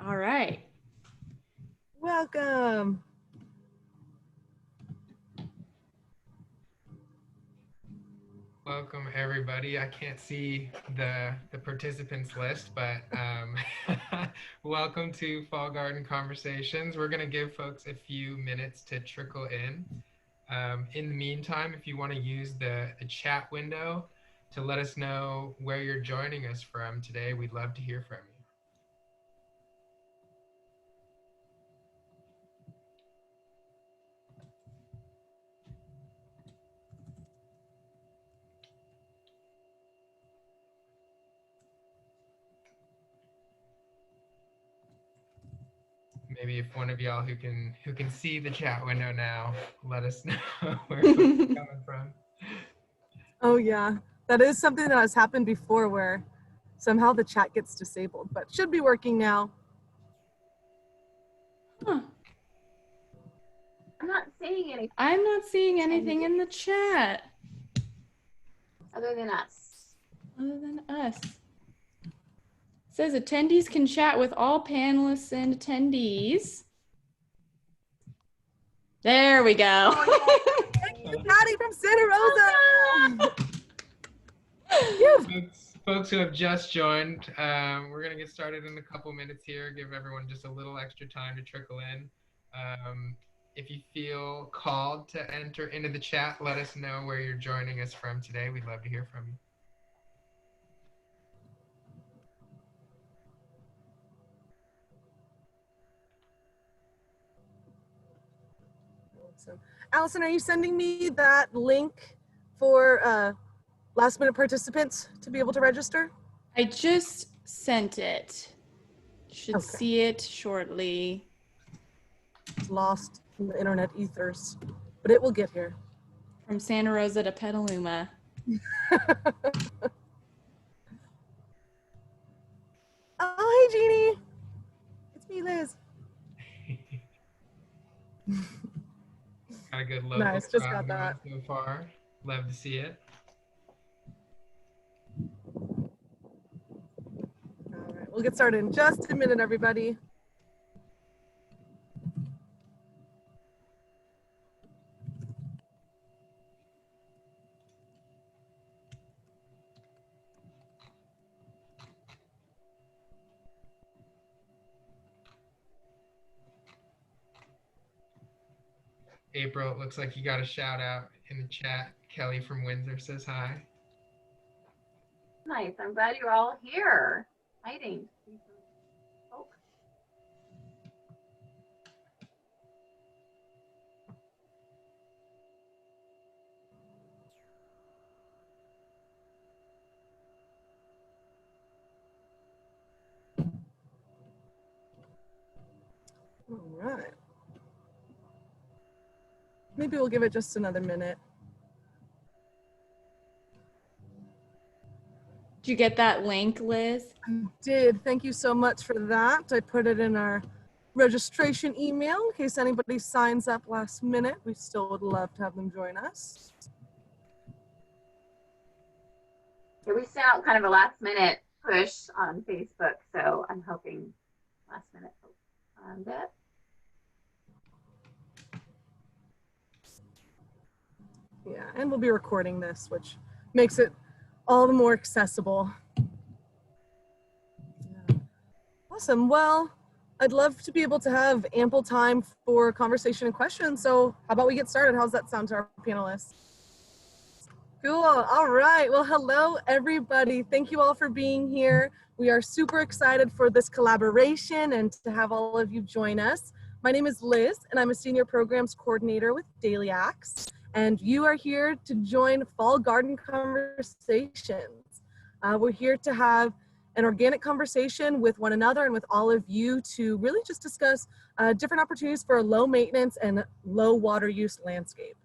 All right. Welcome. Welcome everybody. I can't see the participants list, but welcome to Fall Garden Conversations. We're going to give folks a few minutes to trickle in. In the meantime, if you want to use the chat window to let us know where you're joining us from today, we'd love to hear from you. Maybe if one of y'all who can see the chat window now, let us know where folks are coming from. Oh yeah, that is something that has happened before where somehow the chat gets disabled, but should be working now. Huh. I'm not seeing anything. I'm not seeing anything in the chat. Other than us. Other than us. It says attendees can chat with all panelists and attendees. There we go. Thank you, Patty from Santa Rosa. Folks who have just joined, we're going to get started in a couple minutes here, give everyone just a little extra time to trickle in. If you feel called to enter into the chat, let us know where you're joining us from today. We'd love to hear from you. So, Allison, are you sending me that link for last minute participants to be able to register? I just sent it. Should Okay. see it shortly. It's lost in the internet ethers, but it will get here. From Santa Rosa to Petaluma. Oh, hey, Jeannie. It's me, Liz. Got a good local Nice, just crowd got that. so far. Love to see it. All right, we'll get started in just a minute, everybody. April, it looks like you got a shout out in the chat. Kelly from Windsor says hi. Nice. I'm glad you're all here. Exciting. Oh. All right. Maybe we'll give it just another minute. Did you get that link, Liz? I did. Thank you so much for that. I put it in our registration email in case anybody signs up last minute. We still would love to have them join us. Yeah, we sent out kind of a last minute push on Facebook, so I'm hoping last minute folks found it. Yeah, and we'll be recording this, which makes it all the more accessible. Yeah. Awesome. Well, I'd love to be able to have ample time for conversation and questions. So how about we get started? How's that sound to our panelists? Cool. All right. Well, hello, everybody. Thank you all for being here. We are super excited for this collaboration and to have all of you join us. My name is Liz, and I'm a Senior Programs Coordinator with Daily Acts. And you are here to join Fall Garden Conversations. We're here to have an organic conversation with one another and with all of you to really just discuss different opportunities for a low maintenance and low water use landscape.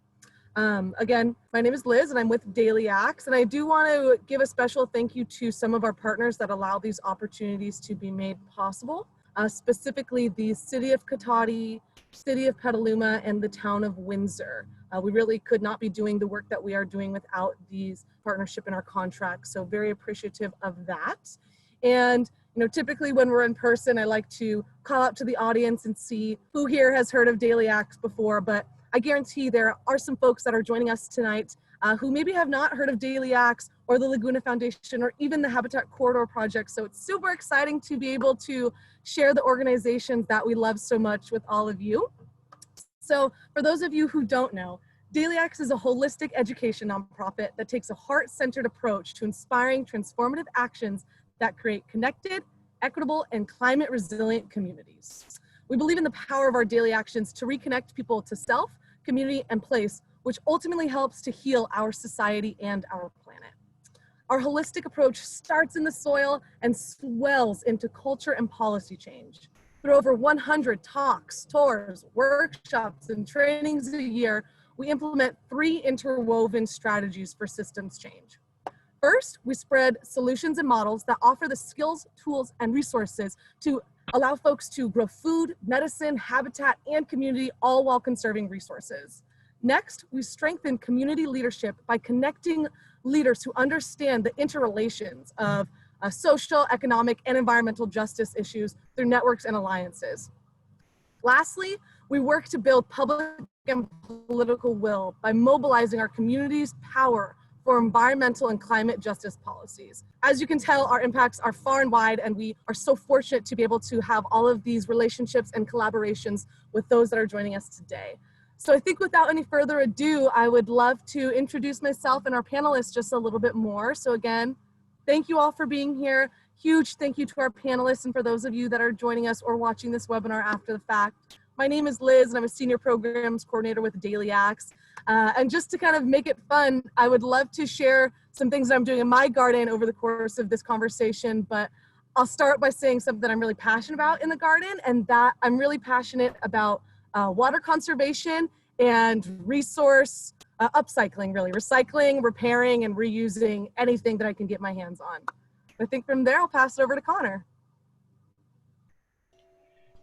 Again, my name is Liz and I'm with Daily Acts, and I do want to give a special thank you to some of our partners that allow these opportunities to be made possible, specifically the City of Cotati, City of Petaluma, and the Town of Windsor. We really could not be doing the work that we are doing without these partnership in our contracts, so very appreciative of that. And You know, typically when we're in person, I like to call out to the audience and see who here has heard of Dahliax before, but I guarantee there are some folks that are joining us tonight who maybe have not heard of Dahliax or the Laguna Foundation or even the Habitat Corridor Project. So it's super exciting to be able to share the organizations that we love so much with all of you. So for those of you who don't know, Dahliax is a holistic education nonprofit that takes a heart-centered approach to inspiring transformative actions that create connected, equitable, and climate-resilient communities. We believe in the power of our daily actions to reconnect people to self, community, and place, which ultimately helps to heal our society and our planet. Our holistic approach starts in the soil and swells into culture and policy change. Through over 100 talks, tours, workshops, and trainings a year, we implement 3 interwoven strategies for systems change. First, we spread solutions and models that offer the skills, tools, and resources to allow folks to grow food, medicine, habitat, and community, all while conserving resources. Next, we strengthen community leadership by connecting leaders who understand the interrelations of social, economic, and environmental justice issues through networks and alliances. Lastly, we work to build public and political will by mobilizing our community's power for environmental and climate justice policies. As you can tell, our impacts are far and wide, and we are so fortunate to be able to have all of these relationships and collaborations with those that are joining us today. So I think without any further ado, I would love to introduce myself and our panelists just a little bit more. So again, thank you all for being here. Huge thank you to our panelists and for those of you that are joining us or watching this webinar after the fact. My name is Liz and I'm a Senior Programs Coordinator with Dahliax. And just to kind of make it fun, I would love to share some things that I'm doing in my garden over the course of this conversation, but I'll start by saying something that I'm really passionate about in the garden, and that I'm really passionate about water conservation and resource upcycling, really, recycling, repairing, and reusing anything that I can get my hands on. I think from there, I'll pass it over to Connor.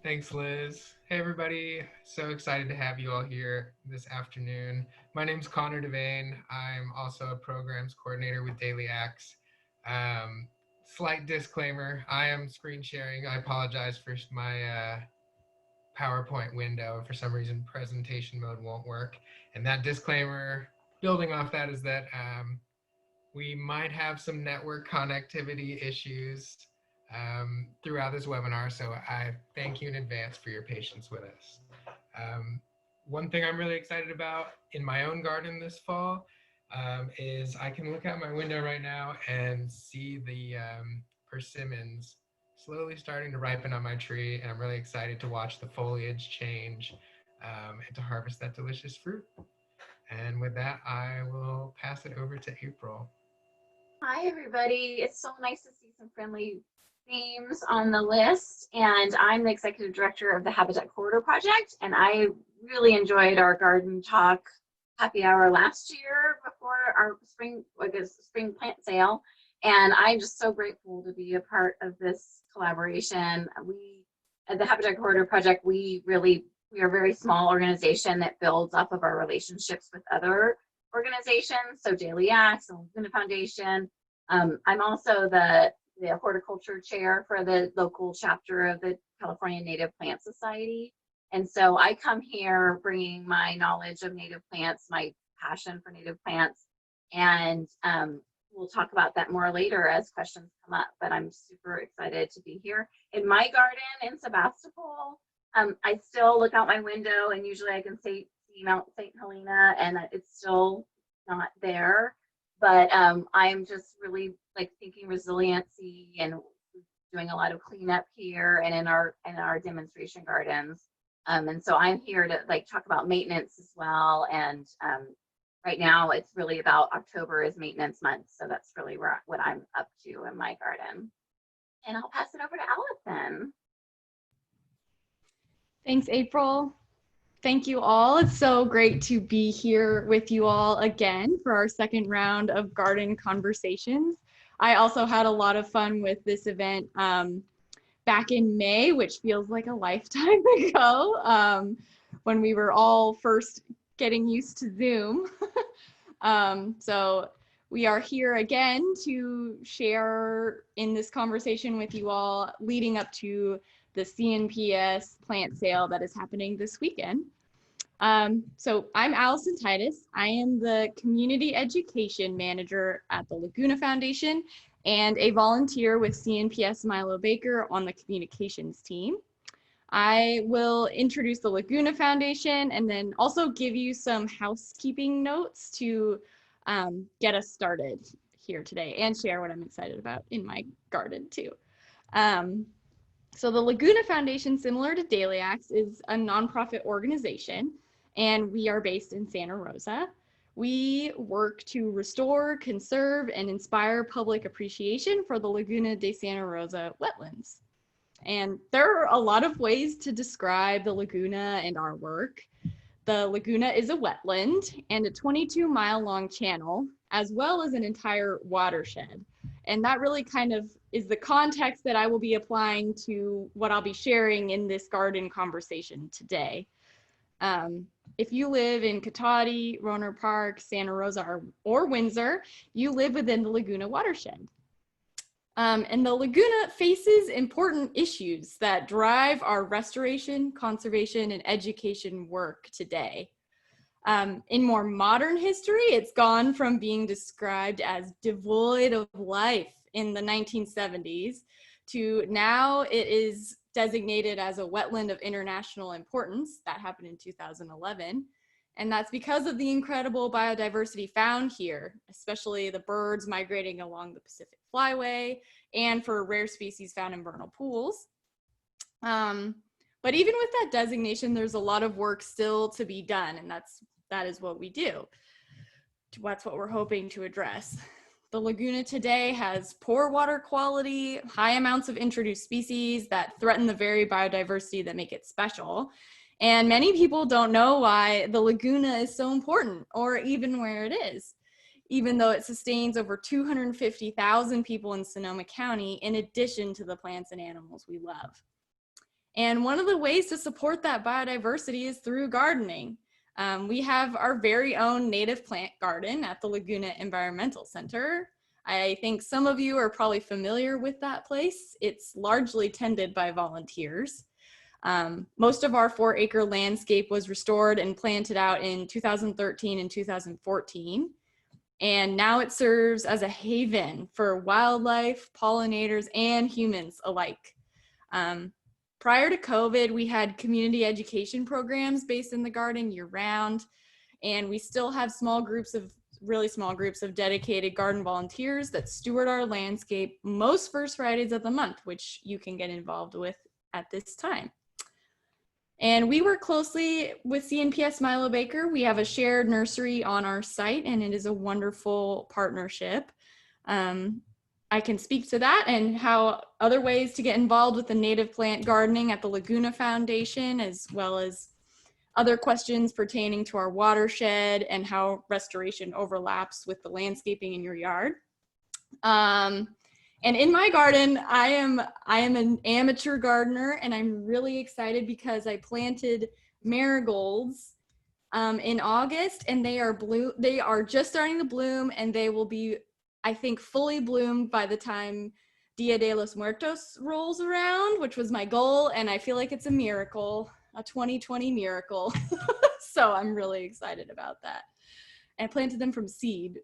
Thanks, Liz. Hey, everybody. So excited to have you all here this afternoon. My name's Connor Devane. I'm also a programs coordinator with Dahliax. Slight disclaimer, I am screen sharing. I apologize for my PowerPoint window. For some reason, presentation mode won't work. And that disclaimer, building off that, is that we might have some network connectivity issues throughout this webinar, so I thank you in advance for your patience with us. One thing I'm really excited about in my own garden this fall is I can look out my window right now and see the persimmons slowly starting to ripen on my tree, and I'm really excited to watch the foliage change and to harvest that delicious fruit. And with that, I will pass it over to April. Hi, everybody. It's so nice to see some friendly themes on the list. And I'm the executive director of the Habitat Corridor Project. And I really enjoyed our garden talk happy hour last year before our spring plant sale. And I'm just so grateful to be a part of this collaboration. We, at the Habitat Corridor Project, we are a very small organization that builds off of our relationships with other organizations, so Dahliax and Laguna Foundation. I'm also the horticulture chair for the local chapter of the California Native Plant Society. And so I come here bringing my knowledge of native plants, my passion for native plants, and we'll talk about that more later as questions come up, but I'm super excited to be here. In my garden in Sebastopol, I still look out my window and usually I can see Mount St. Helena, and it's still not there, but I'm just really like thinking resiliency and doing a lot of cleanup here and in our demonstration gardens, and so I'm here to like talk about maintenance as well. And right now it's really about October is maintenance month, so that's really what I'm up to in my garden. And I'll pass it over to Allison. Thanks, April. Thank you all. It's so great to be here with you all again for our second round of garden conversations. I also had a lot of fun with this event back in May, which feels like a lifetime ago, when we were all first getting used to Zoom. So We are here again to share in this conversation with you all leading up to the CNPS plant sale that is happening this weekend. So I'm Allison Titus. I am the Community Education Manager at the Laguna Foundation and a volunteer with CNPS Milo Baker on the communications team. I will introduce the Laguna Foundation and then also give you some housekeeping notes to get us started here today and share what I'm excited about in my garden too. So the Laguna Foundation, similar to Daily Acts, is a nonprofit organization, and we are based in Santa Rosa. We work to restore, conserve, and inspire public appreciation for the Laguna de Santa Rosa wetlands. And there are a lot of ways to describe the Laguna and our work. The Laguna is a wetland and a 22-mile-long channel, as well as an entire watershed. And that really kind of is the context that I will be applying to what I'll be sharing in this garden conversation today. If you live in Cotati, Rohnert Park, Santa Rosa, or Windsor, you live within the Laguna Watershed. And the Laguna faces important issues that drive our restoration, conservation, and education work today. In more modern history, it's gone from being described as devoid of life in the 1970s to now it is designated as a wetland of international importance. That happened in 2011. And that's because of the incredible biodiversity found here, especially the birds migrating along the Pacific Flyway and for rare species found in vernal pools. But even with that designation, there's a lot of work still to be done, and that is what we do. That's what we're hoping to address. The Laguna today has poor water quality, high amounts of introduced species that threaten the very biodiversity that make it special. And many people don't know why the Laguna is so important or even where it is, even though it sustains over 250,000 people in Sonoma County, in addition to the plants and animals we love. And one of the ways to support that biodiversity is through gardening. We have our very own native plant garden at the Laguna Environmental Center. I think some of you are probably familiar with that place. It's largely tended by volunteers. Most of our 4-acre landscape was restored and planted out in 2013 and 2014. And now it serves as a haven for wildlife, pollinators, and humans alike. Prior to COVID, we had community education programs based in the garden year-round, and we still have really small groups of dedicated garden volunteers that steward our landscape most first Fridays of the month, which you can get involved with at this time. And we work closely with CNPS Milo Baker. We have a shared nursery on our site, and it is a wonderful partnership. I can speak to that and how other ways to get involved with the native plant gardening at the Laguna Foundation, as well as other questions pertaining to our watershed and how restoration overlaps with the landscaping in your yard. And in my garden, I am an amateur gardener, and I'm really excited because I planted marigolds in August, and they are just starting to bloom, and they will be, I think, fully bloomed by the time Dia de los Muertos rolls around, which was my goal, and I feel like it's a miracle, a 2020 miracle. So I'm really excited about that. And I planted them from seed.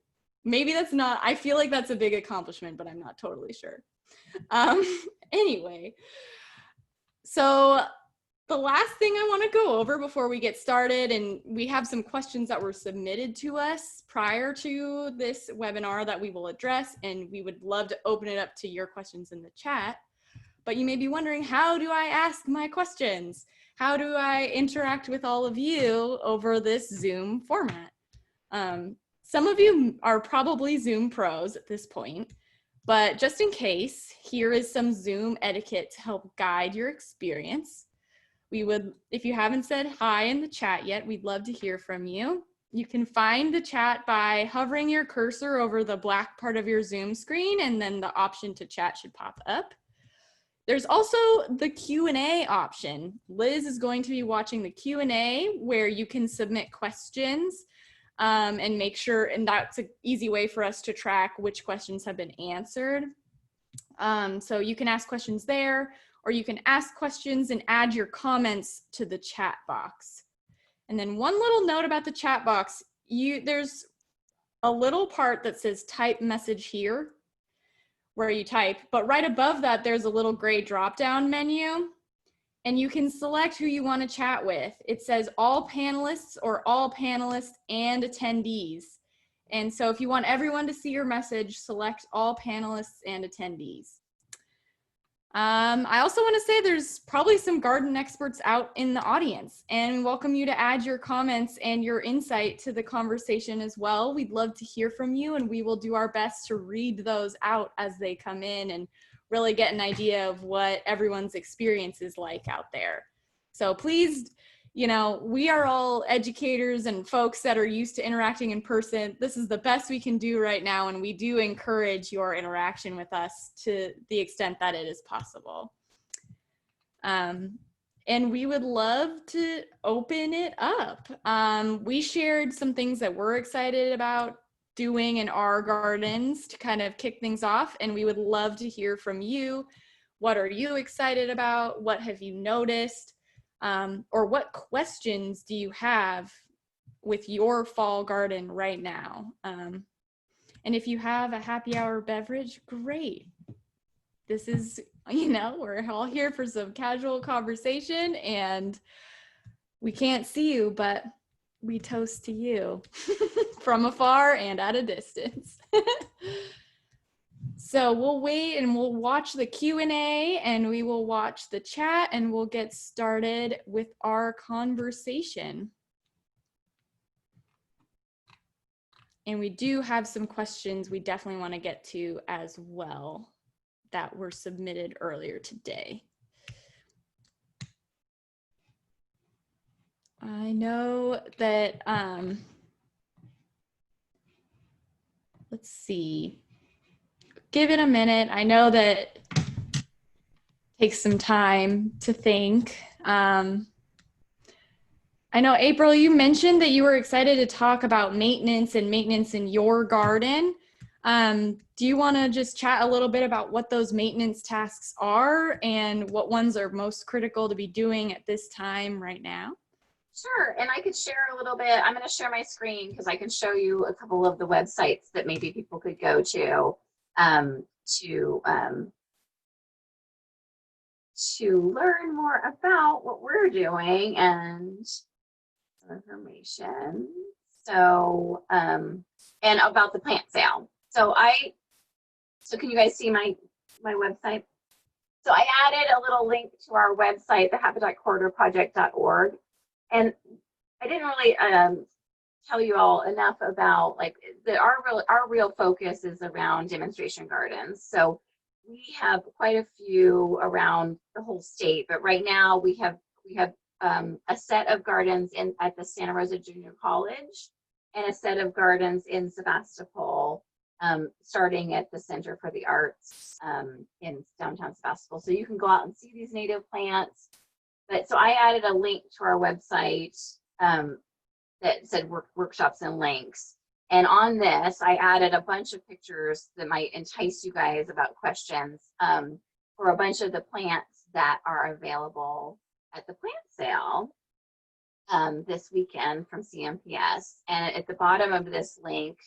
Maybe that's not, I feel like that's a big accomplishment, but I'm not totally sure. Anyway, so the last thing I want to go over before we get started, and we have some questions that were submitted to us prior to this webinar that we will address, and we would love to open it up to your questions in the chat. But you may be wondering, how do I ask my questions? How do I interact with all of you over this Zoom format? Some of you are probably Zoom pros at this point, but just in case, here is some Zoom etiquette to help guide your experience. We would, if you haven't said hi in the chat yet, we'd love to hear from you. You can find the chat by hovering your cursor over the black part of your Zoom screen, and then the option to chat should pop up. There's also the Q&A option. Liz is going to be watching the Q&A where you can submit questions and make sure, and that's an easy way for us to track which questions have been answered. So you can ask questions there, or you can ask questions and add your comments to the chat box. And then one little note about the chat box, there's a little part that says type message here where you type, but right above that, there's a little gray drop-down menu, and you can select who you want to chat with. It says all panelists or all panelists and attendees. And so if you want everyone to see your message, select all panelists and attendees. I also want to say there's probably some garden experts out in the audience, and welcome you to add your comments and your insight to the conversation as well. We'd love to hear from you, and we will do our best to read those out as they come in and really get an idea of what everyone's experience is like out there. So please, you know, we are all educators and folks that are used to interacting in person. This is the best we can do right now, and we do encourage your interaction with us to the extent that it is possible. And we would love to open it up. We shared some things that we're excited about doing in our gardens to kind of kick things off, and we would love to hear from you. What are you excited about? What have you noticed? Or what questions do you have with your fall garden right now? And if you have a happy hour beverage, great. This is, you know, we're all here for some casual conversation, and we can't see you, but we toast to you from afar and at a distance. So we'll wait and we'll watch the Q&A, and we will watch the chat, and we'll get started with our conversation. And we do have some questions we definitely want to get to as well that were submitted earlier today. I know that, let's see. Give it a minute. I know that it takes some time to think. I know, April, you mentioned that you were excited to talk about maintenance and maintenance in your garden. Do you want to just chat a little bit about what those maintenance tasks are and what ones are most critical to be doing at this time right now? Sure, and I could share a little bit. I'm going to share my screen because I can show you a couple of the websites that maybe people could go to learn more about what we're doing and some information. So, and about the plant sale. So can you guys see my website? So I added a little link to our website, the habitatcorridorproject.org. And I didn't really tell you all enough about like our real focus is around demonstration gardens. So we have quite a few around the whole state, but right now we have a set of gardens at the Santa Rosa Junior College and a set of gardens in Sebastopol, starting at the Center for the Arts in downtown Sebastopol. So you can go out and see these native plants. But so I added a link to our website that said workshops and links. And on this, I added a bunch of pictures that might entice you guys about questions for a bunch of the plants that are available at the plant sale this weekend from CNPS. And at the bottom of this link,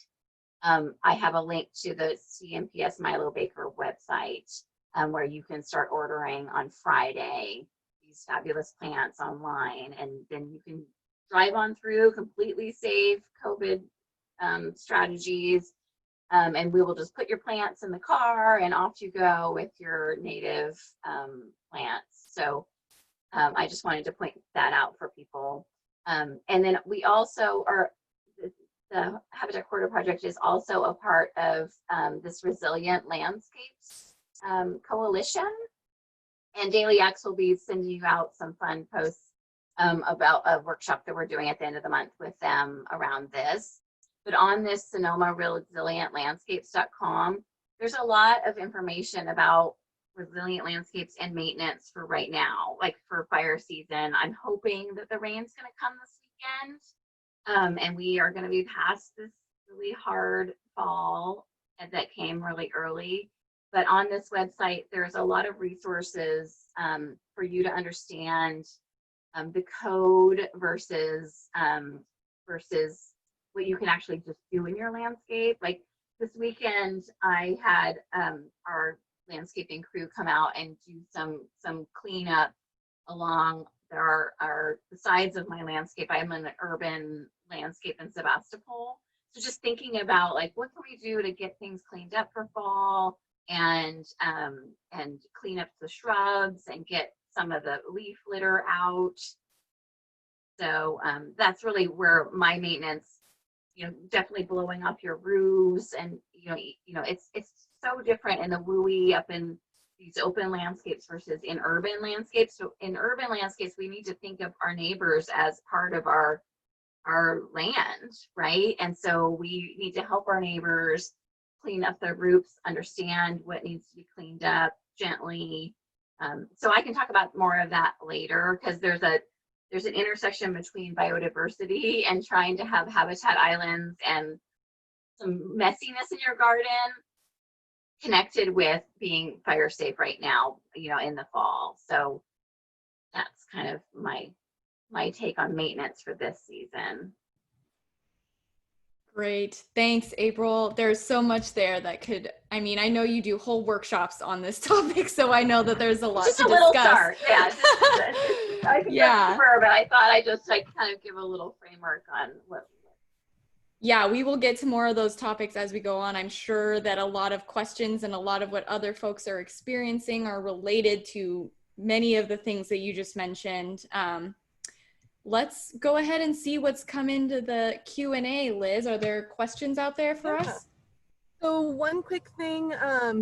I have a link to the CNPS Milo Baker website where you can start ordering on Friday these fabulous plants online, and then you can drive on through completely safe COVID strategies, and we will just put your plants in the car and off you go with your native plants. So I just wanted to point that out for people. And then we also are, the Habitat Corridor Project is also a part of this Resilient Landscapes Coalition. And Daily X will be sending you out some fun posts about a workshop that we're doing at the end of the month with them around this. But on this Sonoma resilientlandscapes.com, there's a lot of information about resilient landscapes and maintenance for right now, like for fire season. I'm hoping that the rain's going to come this weekend. And we are going to be past this really hard fall that came really early. But on this website, there's a lot of resources for you to understand the code versus what you can actually just do in your landscape. Like this weekend, I had our landscaping crew come out and do some cleanup along the sides of my landscape. I'm in an urban landscape in Sebastopol. So just thinking about like, what can we do to get things cleaned up for fall and clean up the shrubs and get some of the leaf litter out. So that's really where my maintenance, definitely blowing up your roofs and, it's so different in the WUI up in these open landscapes versus in urban landscapes. So in urban landscapes, we need to think of our neighbors as part of our land, right? And so we need to help our neighbors clean up their roofs, understand what needs to be cleaned up gently. So I can talk about more of that later, because there's an intersection between biodiversity and trying to have habitat islands and some messiness in your garden connected with being fire safe right now, in the fall. So that's kind of my take on maintenance for this season. Great. Thanks, April. There's so much there that could, I know you do whole workshops on this topic, so I know that there's a lot just to a little discuss. Start. Yeah. I can go deeper, but I thought I'd kind of give a little framework on what. Yeah, we will get to more of those topics as we go on. I'm sure that a lot of questions and a lot of what other folks are experiencing are related to many of the things that you just mentioned. Let's go ahead and see what's come into the Q&A, Liz. Are there questions out there for us? So one quick thing,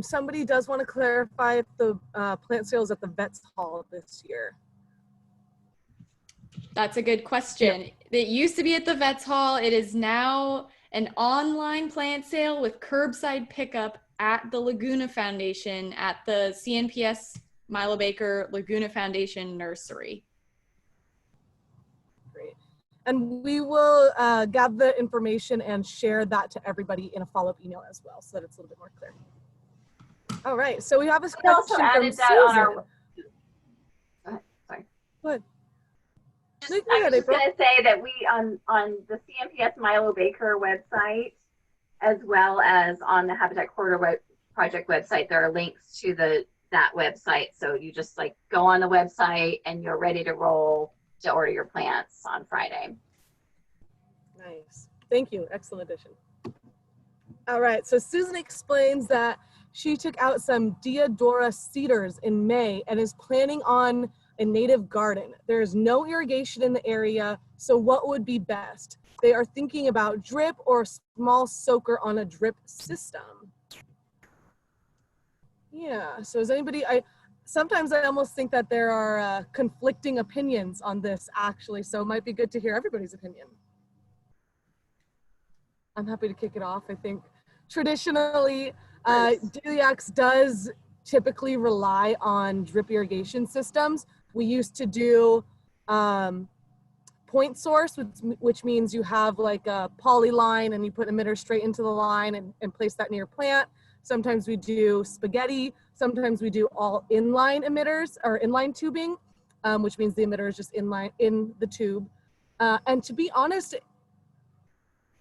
somebody does want to clarify if the plant sale is at the Vets Hall this year. That's a good question. Yep. It used to be at the Vets Hall. It is now an online plant sale with curbside pickup at the Laguna Foundation at the CNPS Milo Baker Laguna Foundation Nursery. Great. And we will gather the information and share that to everybody in a follow-up email as well, so that it's a little bit more clear. All right, so we have a question also added that on our. Go ahead. Sorry. Go ahead. I was just going to say that we on the CNPS Milo Baker website, as well as on the Habitat Corridor Project website, there are links to that website. So you just go on the website and you're ready to roll to order your plants on Friday. Nice. Thank you. Excellent addition. All right. So Susan explains that she took out some Deodora cedars in May and is planning on a native garden. There is no irrigation in the area, so what would be best? They are thinking about drip or small soaker on a drip system. Yeah, so is anybody, sometimes I almost think that there are conflicting opinions on this actually, so it might be good to hear everybody's opinion. I'm happy to kick it off. I think traditionally, Deliax does typically rely on drip irrigation systems. We used to do point source, which means you have like a poly line and you put emitter straight into the line and place that near your plant. Sometimes we do spaghetti. Sometimes we do all inline emitters or inline tubing, which means the emitter is just inline in the tube. And to be honest,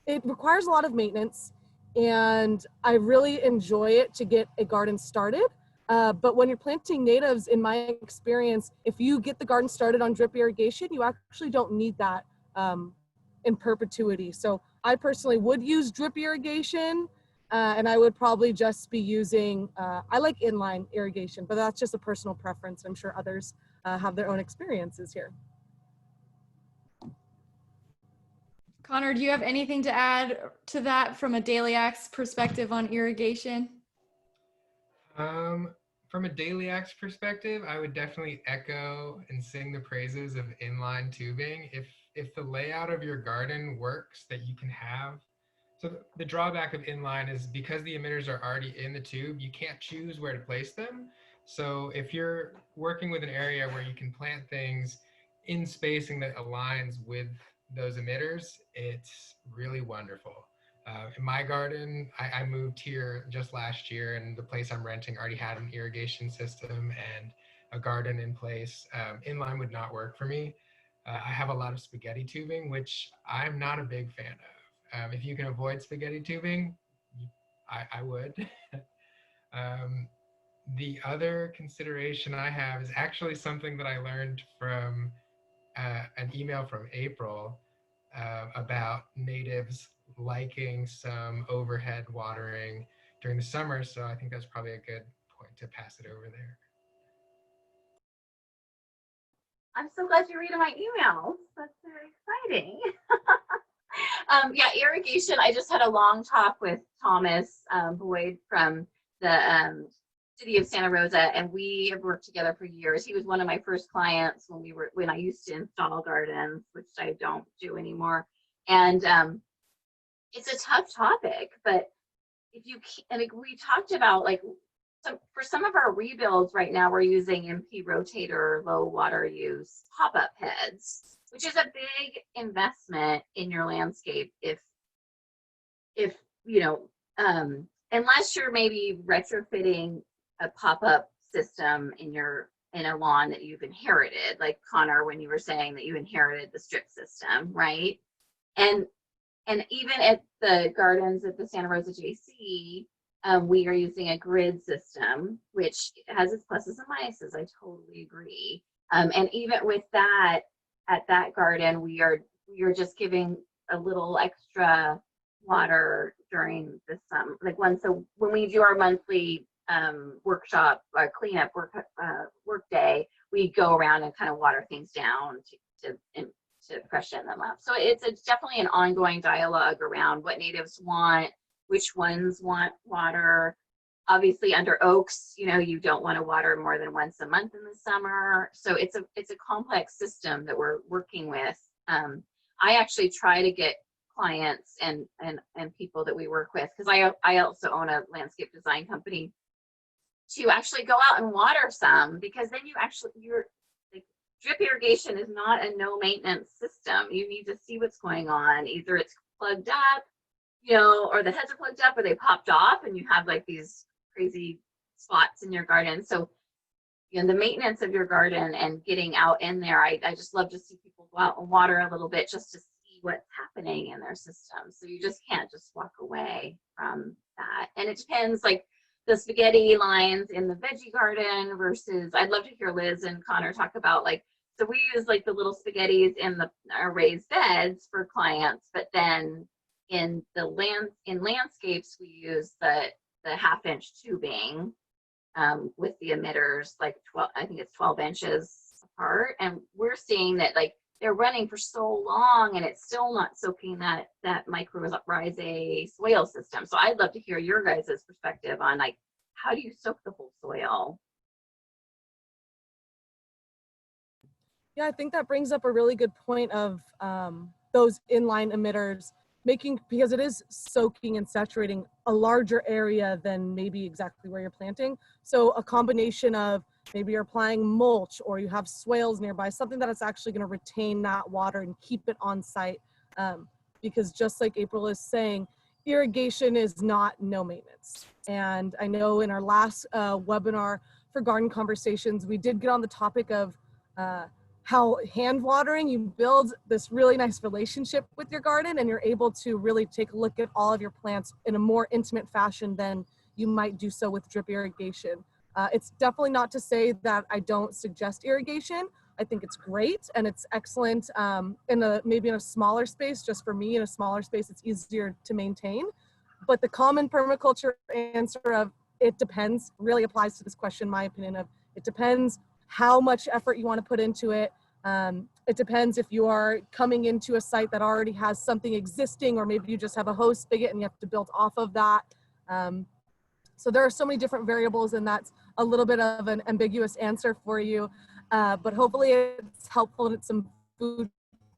it requires a lot of maintenance, and I really enjoy it to get a garden started. But when you're planting natives, in my experience, if you get the garden started on drip irrigation, you actually don't need that in perpetuity. So I personally would use drip irrigation, and I would probably just be using, I like inline irrigation, but that's just a personal preference. I'm sure others have their own experiences here. Connor, do you have anything to add to that from a Deliax perspective on irrigation? From a Deliax perspective, I would definitely echo and sing the praises of inline tubing. If the layout of your garden works, that you can have. So the drawback of inline is because the emitters are already in the tube, you can't choose where to place them. So if you're working with an area where you can plant things in spacing that aligns with those emitters, it's really wonderful. In my garden, I moved here just last year, and the place I'm renting already had an irrigation system and a garden in place. Inline would not work for me. I have a lot of spaghetti tubing, which I'm not a big fan of. If you can avoid spaghetti tubing, I would. The other consideration I have is actually something that I learned from an email from April about natives liking some overhead watering during the summer. So I think that's probably a good point to pass it over there. I'm so glad you're reading my emails. That's very exciting. Yeah, irrigation. I just had a long talk with Thomas Boyd from the city of Santa Rosa, and we have worked together for years. He was one of my first clients when I used to install gardens, which I don't do anymore. And it's a tough topic, but if you and we talked about like for some of our rebuilds right now, we're using MP rotator low water use pop-up heads, which is a big investment in your landscape if you know, unless you're maybe retrofitting a pop-up system in a lawn that you've inherited, like Connor, when you were saying that you inherited the strip system, right? And even at the gardens at the Santa Rosa JC, we are using a grid system, which has its pluses and minuses. I totally agree. And even with that, at that garden, we are just giving a little extra water during the summer. Like when we do our monthly workshop, cleanup work day, we go around and kind of water things down to freshen them up. So it's definitely an ongoing dialogue around what natives want, which ones want water. Obviously under oaks, you know, you don't want to water more than once a month in the summer. So it's a complex system that we're working with. I actually try to get clients and people that we work with, because I also own a landscape design company, to actually go out and water some, because then you're like, drip irrigation is not a no maintenance system. You need to see what's going on. Either it's plugged up, you know, or the heads are plugged up, or they popped off and you have like these crazy spots in your garden. So, you know, the maintenance of your garden and getting out in there, I just love to see people go out and water a little bit just to see what's happening in their system. So you just can't just walk away from that. And it depends, like the spaghetti lines in the veggie garden versus, I'd love to hear Liz and Connor talk about, like, so we use like the little spaghettis in our raised beds for clients, but then in landscapes we use the 1/2-inch tubing with the emitters, like 12 inches apart, and we're seeing that like they're running for so long and it's still not soaking that mycorrhizae soil system. So I'd love to hear your guys' perspective on, like, how do you soak the whole soil? Yeah, I think that brings up a really good point of those inline emitters, because it is soaking and saturating a larger area than maybe exactly where you're planting. So a combination of maybe you're applying mulch, or you have swales nearby, something that is actually going to retain that water and keep it on site. Because just like April is saying, irrigation is not no maintenance. And I know in our last webinar for Garden Conversations, we did get on the topic of how hand watering, you build this really nice relationship with your garden, and you're able to really take a look at all of your plants in a more intimate fashion than you might do so with drip irrigation. It's definitely not to say that I don't suggest irrigation. I think it's great and it's excellent maybe in a smaller space. Just for me, in a smaller space, it's easier to maintain. But the common permaculture answer of it depends really applies to this question, in my opinion, of it depends how much effort you want to put into it. It depends if you are coming into a site that already has something existing, or maybe you just have a hose spigot and you have to build off of that. So there are so many different variables, and that's a little bit of an ambiguous answer for you. But hopefully it's helpful and it's some food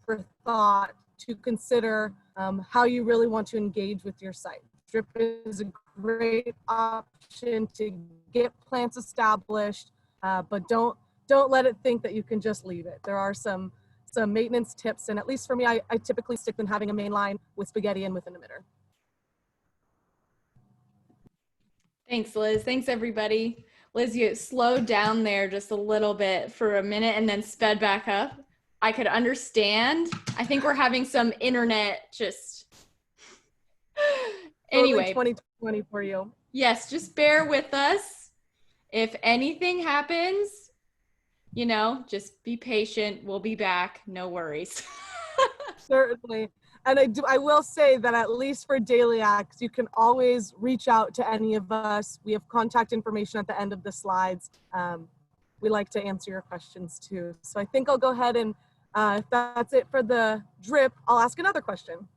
for thought to consider how you really want to engage with your site. Drip is a great option to get plants established, but don't let it think that you can just leave it. There are some some maintenance tips. And at least for me, I typically stick with having a main line with spaghetti and with an emitter. Thanks, Liz. Thanks, everybody. Liz, you slowed down there just a little bit for a minute and then sped back up. I could understand. I think we're having some internet just... Anyway. 2020 for you. Yes, just bear with us. If anything happens, you know, just be patient. We'll be back. No worries. Certainly. And I will say that at least for daily acts, you can always reach out to any of us. We have contact information at the end of the slides. We like to answer your questions too. So I think I'll go ahead and if that's it for the drip, I'll ask another question.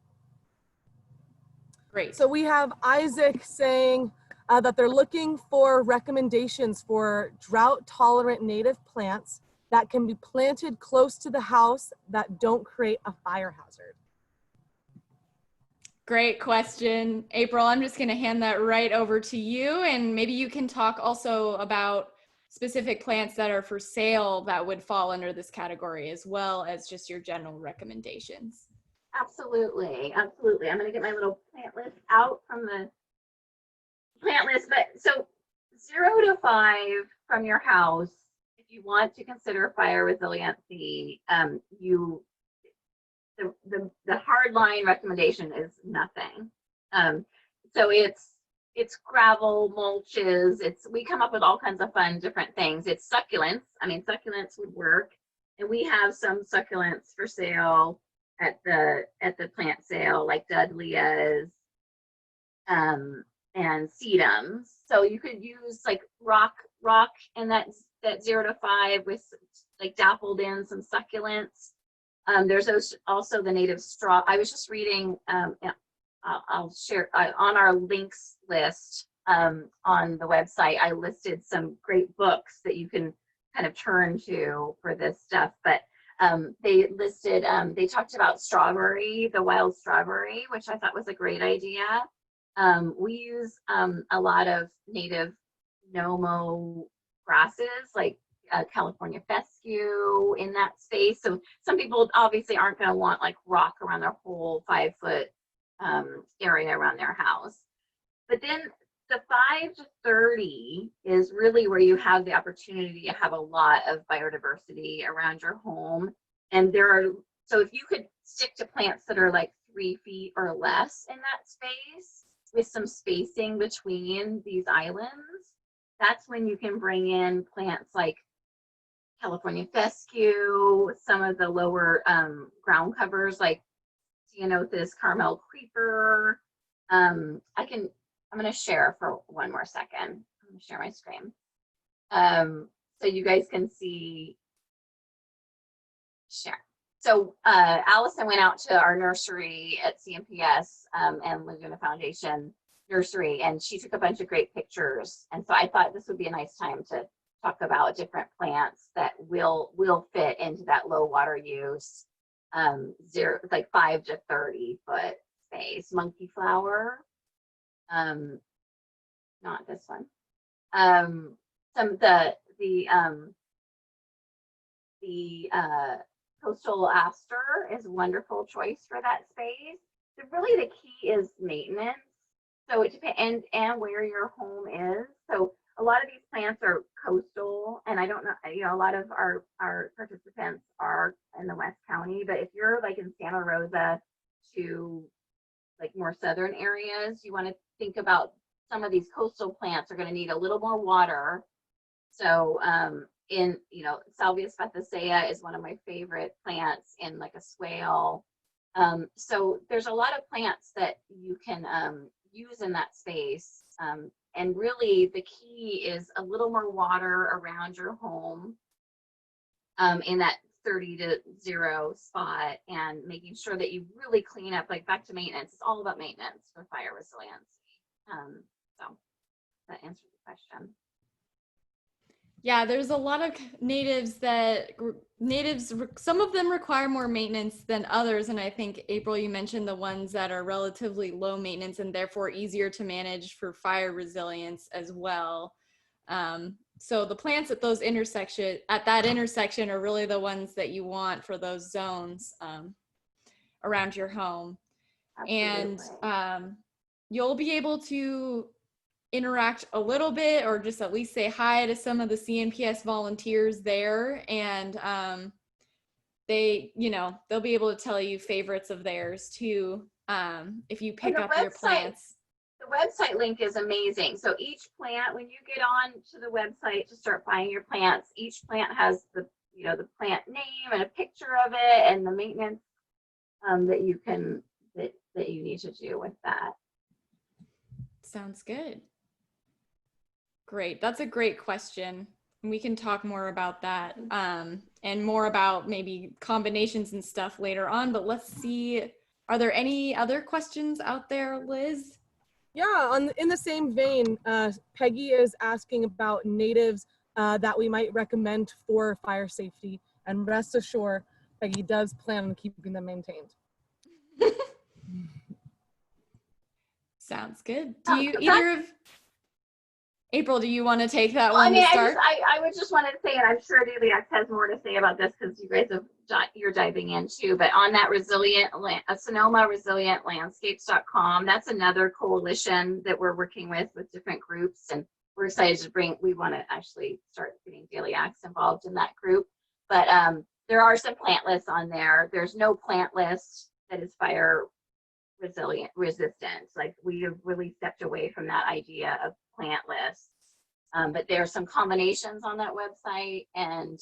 Great. So we have Isaac saying that they're looking for recommendations for drought-tolerant native plants that can be planted close to the house that don't create a fire hazard. Great question, April. I'm just going to hand that right over to you, and maybe you can talk also about specific plants that are for sale that would fall under this category, as well as just your general recommendations. Absolutely, absolutely. I'm going to get my little plant list out from the plant list. But so 0 to 5 from your house, if you want to consider fire resiliency, the hard line recommendation is nothing. So it's gravel, mulches. We come up with all kinds of fun different things. It's succulents. I mean, succulents would work, and we have some succulents for sale at the plant sale, like Dudleya's and sedums. So you could use like rock and that 0 to 5 with like dappled in some succulents. There's also the native straw. I was just reading, I'll share on our links list on the website. I listed some great books that you can kind of turn to for this stuff. But they talked about strawberry, the wild strawberry, which I thought was a great idea. We use a lot of native Nomo grasses, like California fescue in that space. So some people obviously aren't going to want like rock around their whole 5-foot area around their house. But then the 5 to 30 is really where you have the opportunity to have a lot of biodiversity around your home. And so if you could stick to plants that are like 3 feet or less in that space with some spacing between these islands, that's when you can bring in plants like California fescue, some of the lower ground covers like Ceanothus Carmel creeper. I'm going to share for one more second. I'm going to share my screen so you guys can see. Share. So Allison went out to our nursery at CNPS and Laguna Foundation nursery, and she took a bunch of great pictures. And so I thought this would be a nice time to talk about different plants that will fit into that low water use, 5 to 30 foot space. Monkey flower, not this one. The coastal aster is a wonderful choice for that space. So really the key is maintenance. So it depends, and where your home is. So a lot of these plants are coastal, and I don't know, a lot of our participants are in the West County, but if you're like in Santa Rosa to like more southern areas, you want to think about some of these coastal plants are going to need a little more water. So Salvia spethacea is one of my favorite plants in like a swale. So there's a lot of plants that you can use in that space. And really the key is a little more water around your home in that 30 to 0 spot, and making sure that you really clean up, like back to maintenance. It's all about maintenance for fire resiliency. So that answers the question. Yeah, there's a lot of natives, some of them require more maintenance than others. And I think, April, you mentioned the ones that are relatively low maintenance and therefore easier to manage for fire resilience as well. so the plants at those at that intersection are really the ones that you want for those zones around your home. Absolutely. And you'll be able to interact a little bit, or just at least say hi to some of the CNPS volunteers there, and they'll be able to tell you favorites of theirs too, if you pick up your plants. The website link is amazing. So each plant, when you get on to the website to start buying your plants, each plant has the plant name and a picture of it and the maintenance that you need to do with that. Sounds good. Great. That's a great question. We can talk more about that and more about maybe combinations and stuff later on, but let's see. Are there any other questions out there, Liz? Yeah, in the same vein, Peggy is asking about natives that we might recommend for fire safety, and rest assured, Peggy does plan on keeping them maintained. Sounds good. Do you April, do you want to take that one I mean, to start? I would just want to say, and I'm sure Deliax has more to say about this because you guys you're diving in too, but on that Sonoma Resilient Landscapes.com, that's another coalition that we're working with different groups, and we're excited to we want to actually start getting Deliax involved in that group. But there are some plant lists on there. There's no plant list that is fire resistant. Like, we have really stepped away from that idea of plant lists. But there are some combinations on that website, and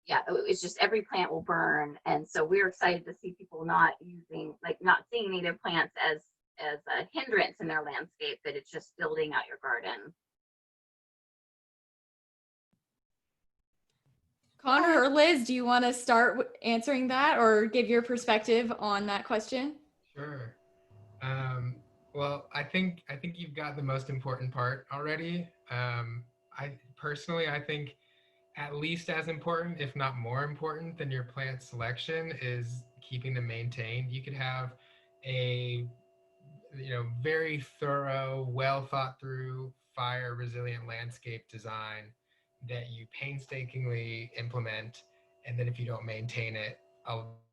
yeah, it's just every plant will burn. And so we're excited to see people not seeing native plants as a hindrance in their landscape, that it's just building out your garden. Connor or Liz, do you want to start answering that or give your perspective on that question? Sure. Well, I think you've got the most important part already. I personally think at least as important, if not more important than your plant selection, is keeping them maintained. You could have a very thorough, well thought through fire resilient landscape design that you painstakingly implement, and then if you don't maintain it,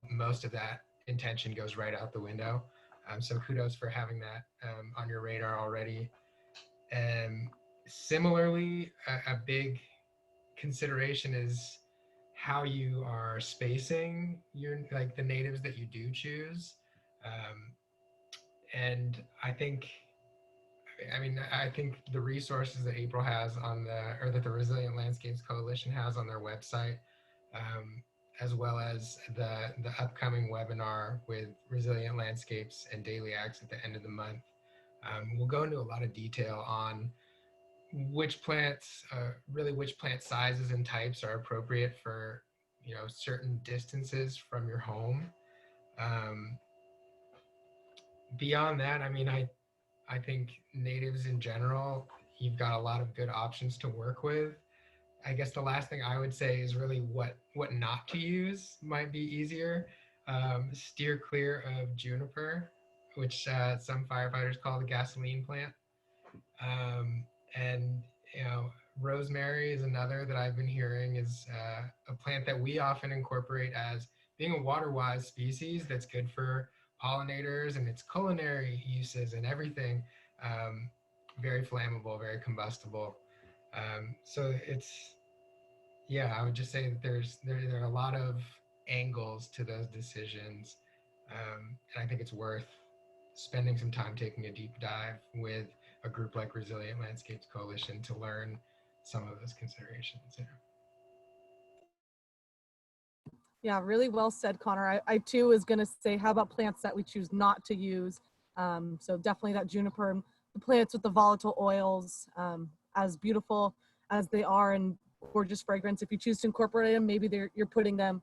most of that intention goes right out the window. So kudos for having that on your radar already. Similarly, a big consideration is how you are spacing the natives that you do choose. And I think the resources that April has that the Resilient Landscapes Coalition has on their website, as well as the upcoming webinar with Resilient Landscapes and Deliax at the end of the month, we'll go into a lot of detail on which plant sizes and types are appropriate for certain distances from your home. Beyond that, I think natives in general, you've got a lot of good options to work with. I guess the last thing I would say is really what not to use might be easier. Steer clear of juniper, which some firefighters call the gasoline plant. And rosemary is another that I've been hearing is a plant that we often incorporate as being a water-wise species that's good for pollinators and its culinary uses and everything. Very flammable, very combustible. So I would just say that there are a lot of angles to those decisions. And I think it's worth spending some time taking a deep dive with a group like Resilient Landscapes Coalition to learn some of those considerations. Yeah, really well said, Connor. I too was going to say, how about plants that we choose not to use? So definitely that juniper, the plants with the volatile oils, as beautiful as they are and gorgeous fragrance. If you choose to incorporate them, maybe you're putting them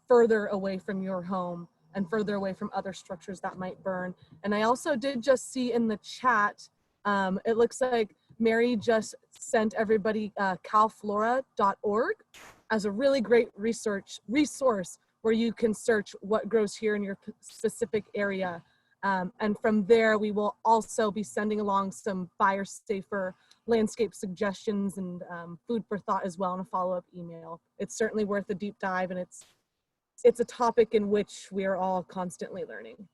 further away from your home and further away from other structures that might burn. And I also did just see in the chat, it looks like Mary just sent everybody calflora.org as a really great resource where you can search what grows here in your specific area. And from there, we will also be sending along some fire safer landscape suggestions and food for thought as well in a follow-up email. It's certainly worth a deep dive, and it's a topic in which we are all constantly learning.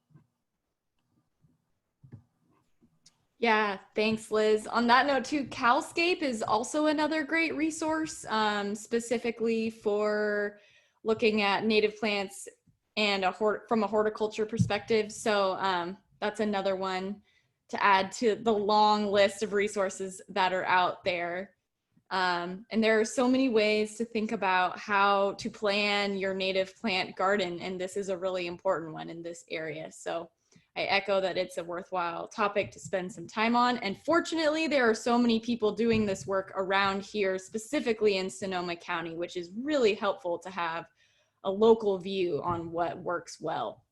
Yeah, thanks, Liz. On that note too, Calscape is also another great resource, specifically for looking at native plants and from a horticulture perspective. So that's another one to add to the long list of resources that are out there. And there are so many ways to think about how to plan your native plant garden, and this is a really important one in this area. So I echo that it's a worthwhile topic to spend some time on. And fortunately, there are so many people doing this work around here, specifically in Sonoma County, which is really helpful to have a local view on what works well.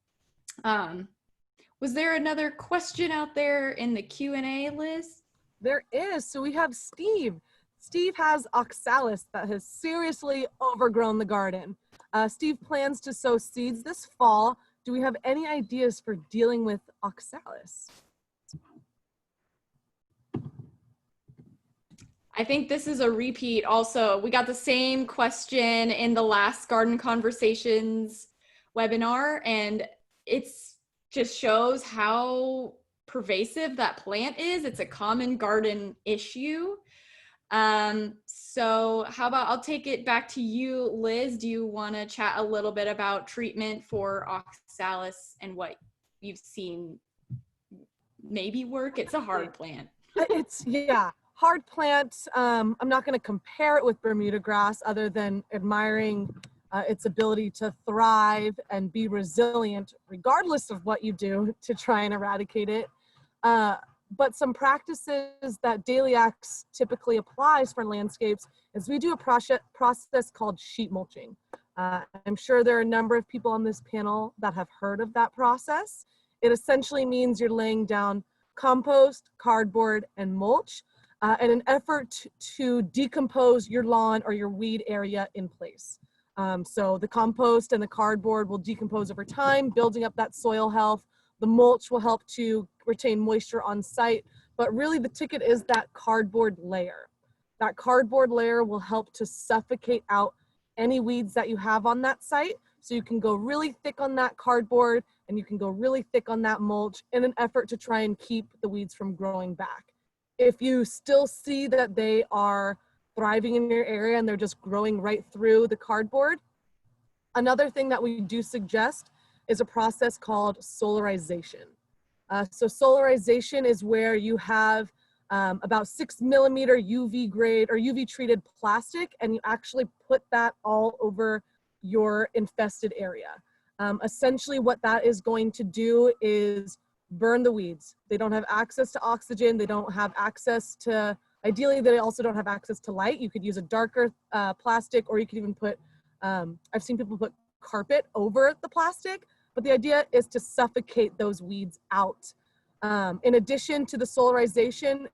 Was there another question out there in the Q&A, Liz? There is. So we have Steve. Steve has oxalis that has seriously overgrown the garden. Steve plans to sow seeds this fall. Do we have any ideas for dealing with oxalis? I think this is a repeat also. We got the same question in the last Garden Conversations webinar, and it's just shows how pervasive that plant is. It's a common garden issue. So how about I'll take it back to you, Liz. Do you want to chat a little bit about treatment for oxalis and what you've seen maybe work? It's a hard plant. Yeah, hard plant. I'm not going to compare it with Bermuda grass other than admiring its ability to thrive and be resilient regardless of what you do to try and eradicate it. But some practices that Dahliax typically applies for landscapes is we do a process called sheet mulching. I'm sure there are a number of people on this panel that have heard of that process. It essentially means you're laying down compost, cardboard, and mulch in an effort to decompose your lawn or your weed area in place. So the compost and the cardboard will decompose over time, building up that soil health. The mulch will help to retain moisture on site, but really the ticket is that cardboard layer. That cardboard layer will help to suffocate out any weeds that you have on that site. So you can go really thick on that cardboard and you can go really thick on that mulch in an effort to try and keep the weeds from growing back. If you still see that they are thriving in your area and they're just growing right through the cardboard, another thing that we do suggest is a process called solarization. So solarization is where you have about 6 millimeter UV grade or UV treated plastic, and you actually put that all over your infested area. Essentially what that is going to do is burn the weeds. They don't have access to oxygen. They don't have access to, ideally they also don't have access to light. You could use a darker plastic, or you could even put, I've seen people put carpet over the plastic. But the idea is to suffocate those weeds out. In addition to the solarization,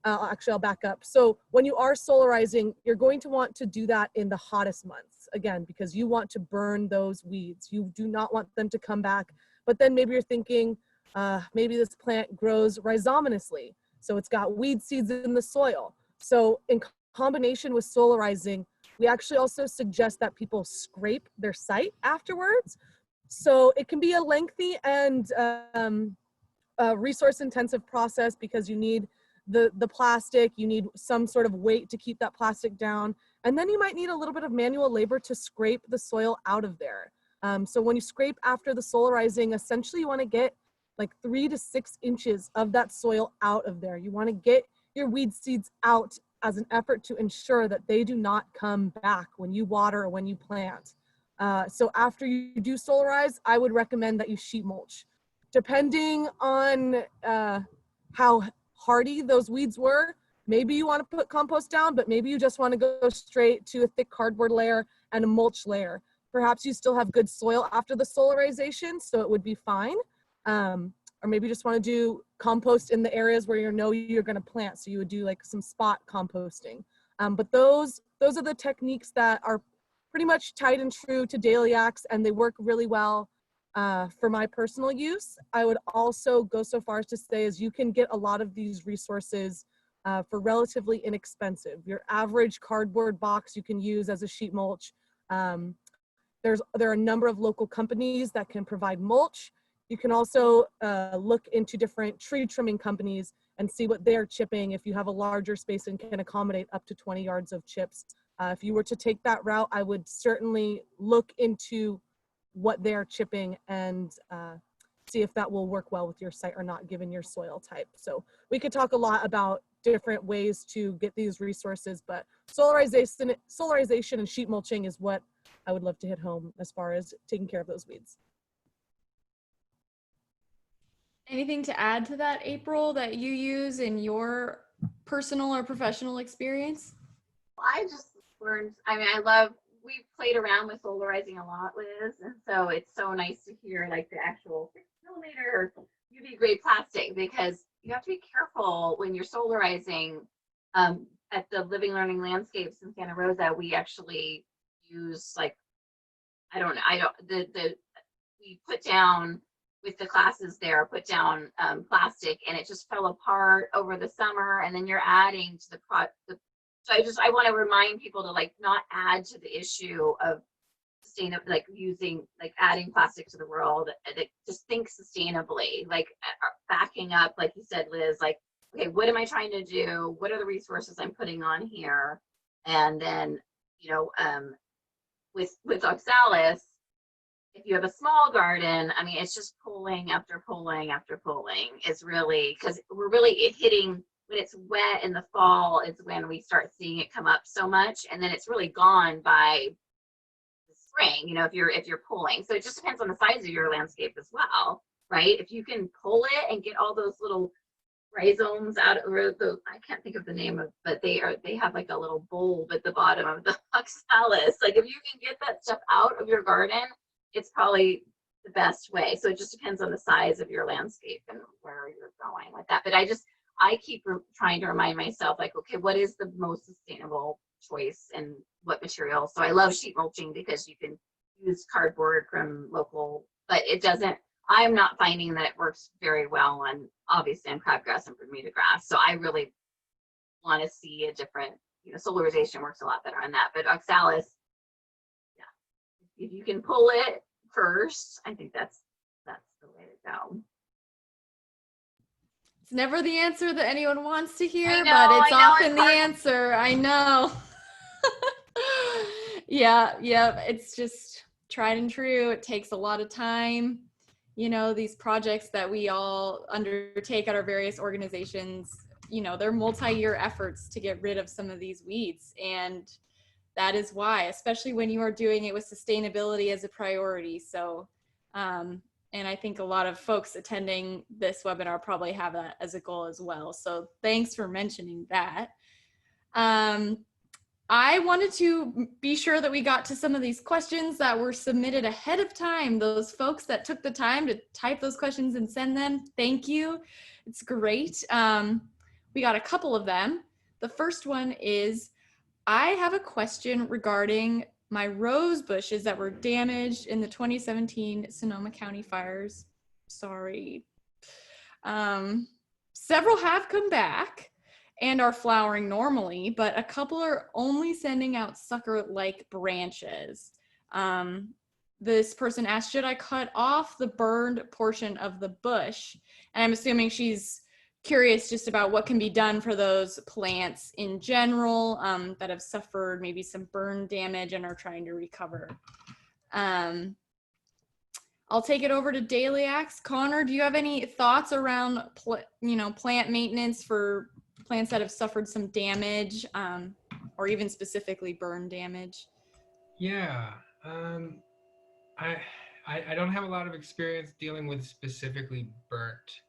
actually I'll back up. So when you are solarizing, you're going to want to do that in the hottest months, again, because you want to burn those weeds. You do not want them to come back. But then maybe you're thinking, maybe this plant grows rhizominously. So it's got weed seeds in the soil. So in combination with solarizing, we actually also suggest that people scrape their site afterwards. So it can be a lengthy and resource-intensive process because you need the plastic, you need some sort of weight to keep that plastic down, and then you might need a little bit of manual labor to scrape the soil out of there. So when you scrape after the solarizing, essentially you want to get like 3 to 6 inches of that soil out of there. You want to get your weed seeds out as an effort to ensure that they do not come back when you water or when you plant. So after you do solarize, I would recommend that you sheet mulch. Depending on how hardy those weeds were, maybe you want to put compost down, but maybe you just want to go straight to a thick cardboard layer and a mulch layer. Perhaps you still have good soil after the solarization, so it would be fine. Or maybe you just want to do compost in the areas where you know you're going to plant. So you would do like some spot composting. But those are the techniques that are pretty much tied and true to Dahliax, and they work really well for my personal use. I would also go so far as to say is you can get a lot of these resources for relatively inexpensive. Your average cardboard box you can use as a sheet mulch. There are a number of local companies that can provide mulch. You can also look into different tree trimming companies and see what they're chipping if you have a larger space and can accommodate up to 20 yards of chips. If you were to take that route, I would certainly look into what they're chipping and see if that will work well with your site or not, given your soil type. So we could talk a lot about different ways to get these resources, but solarization and sheet mulching is what I would love to hit home as far as taking care of those weeds. Anything to add to that, April, that you use in your personal or professional experience? I just learned, we played around with solarizing a lot, Liz, and so it's so nice to hear like the actual 6mm UV grade plastic, because you have to be careful when you're solarizing. At the Living Learning Landscapes in Santa Rosa, we actually use like, we put down with the classes there, put down plastic, and it just fell apart over the summer, and then you're adding to so I want to remind people to like not add to the issue of adding plastic to the world. Just think sustainably, like backing up, like you said, Liz, like, okay, what am I trying to do? What are the resources I'm putting on here? And then, with oxalis, if you have a small garden, I mean, it's just pulling after pulling after pulling. It's really, because we're really hitting, when it's wet in the fall, it's when we start seeing it come up so much, and then it's really gone by the spring, if you're pulling. So it just depends on the size of your landscape as well, right? If you can pull it and get all those little rhizomes out, or I can't think of the name of, but they have like a little bulb at the bottom of the oxalis. Like if you can get that stuff out of your garden, it's probably the best way. So it just depends on the size of your landscape and where you're going with that. But I keep trying to remind myself, like, okay, what is the most sustainable choice and what material? So I love sheet mulching because you can use cardboard from local, but I'm not finding that it works very well on, obviously, on crabgrass and Bermuda grass. So I really want to see a different, solarization works a lot better on that. But oxalis, yeah, if you can pull it first, I think that's the way to go. It's never the answer that anyone wants to hear, but it's often the answer. I know. Yeah, it's just tried and true. It takes a lot of time. These projects that we all undertake at our various organizations, they're multi-year efforts to get rid of some of these weeds. And that is why, especially when you are doing it with sustainability as a priority. So, and I think a lot of folks attending this webinar probably have that as a goal as well. So thanks for mentioning that. I wanted to be sure that we got to some of these questions that were submitted ahead of time. Those folks that took the time to type those questions and send them, thank you. It's great. We got a couple of them. The first one is, I have a question regarding my rose bushes that were damaged in the 2017 Sonoma County fires. Sorry. Several have come back and are flowering normally, but a couple are only sending out sucker-like branches. This person asked, should I cut off the burned portion of the bush? And I'm assuming she's curious just about what can be done for those plants in general that have suffered maybe some burn damage and are trying to recover. I'll take it over to Daliax. Connor, do you have any thoughts around plant maintenance for plants that have suffered some damage, or even specifically burn damage? Yeah, I don't have a lot of experience dealing with specifically burnt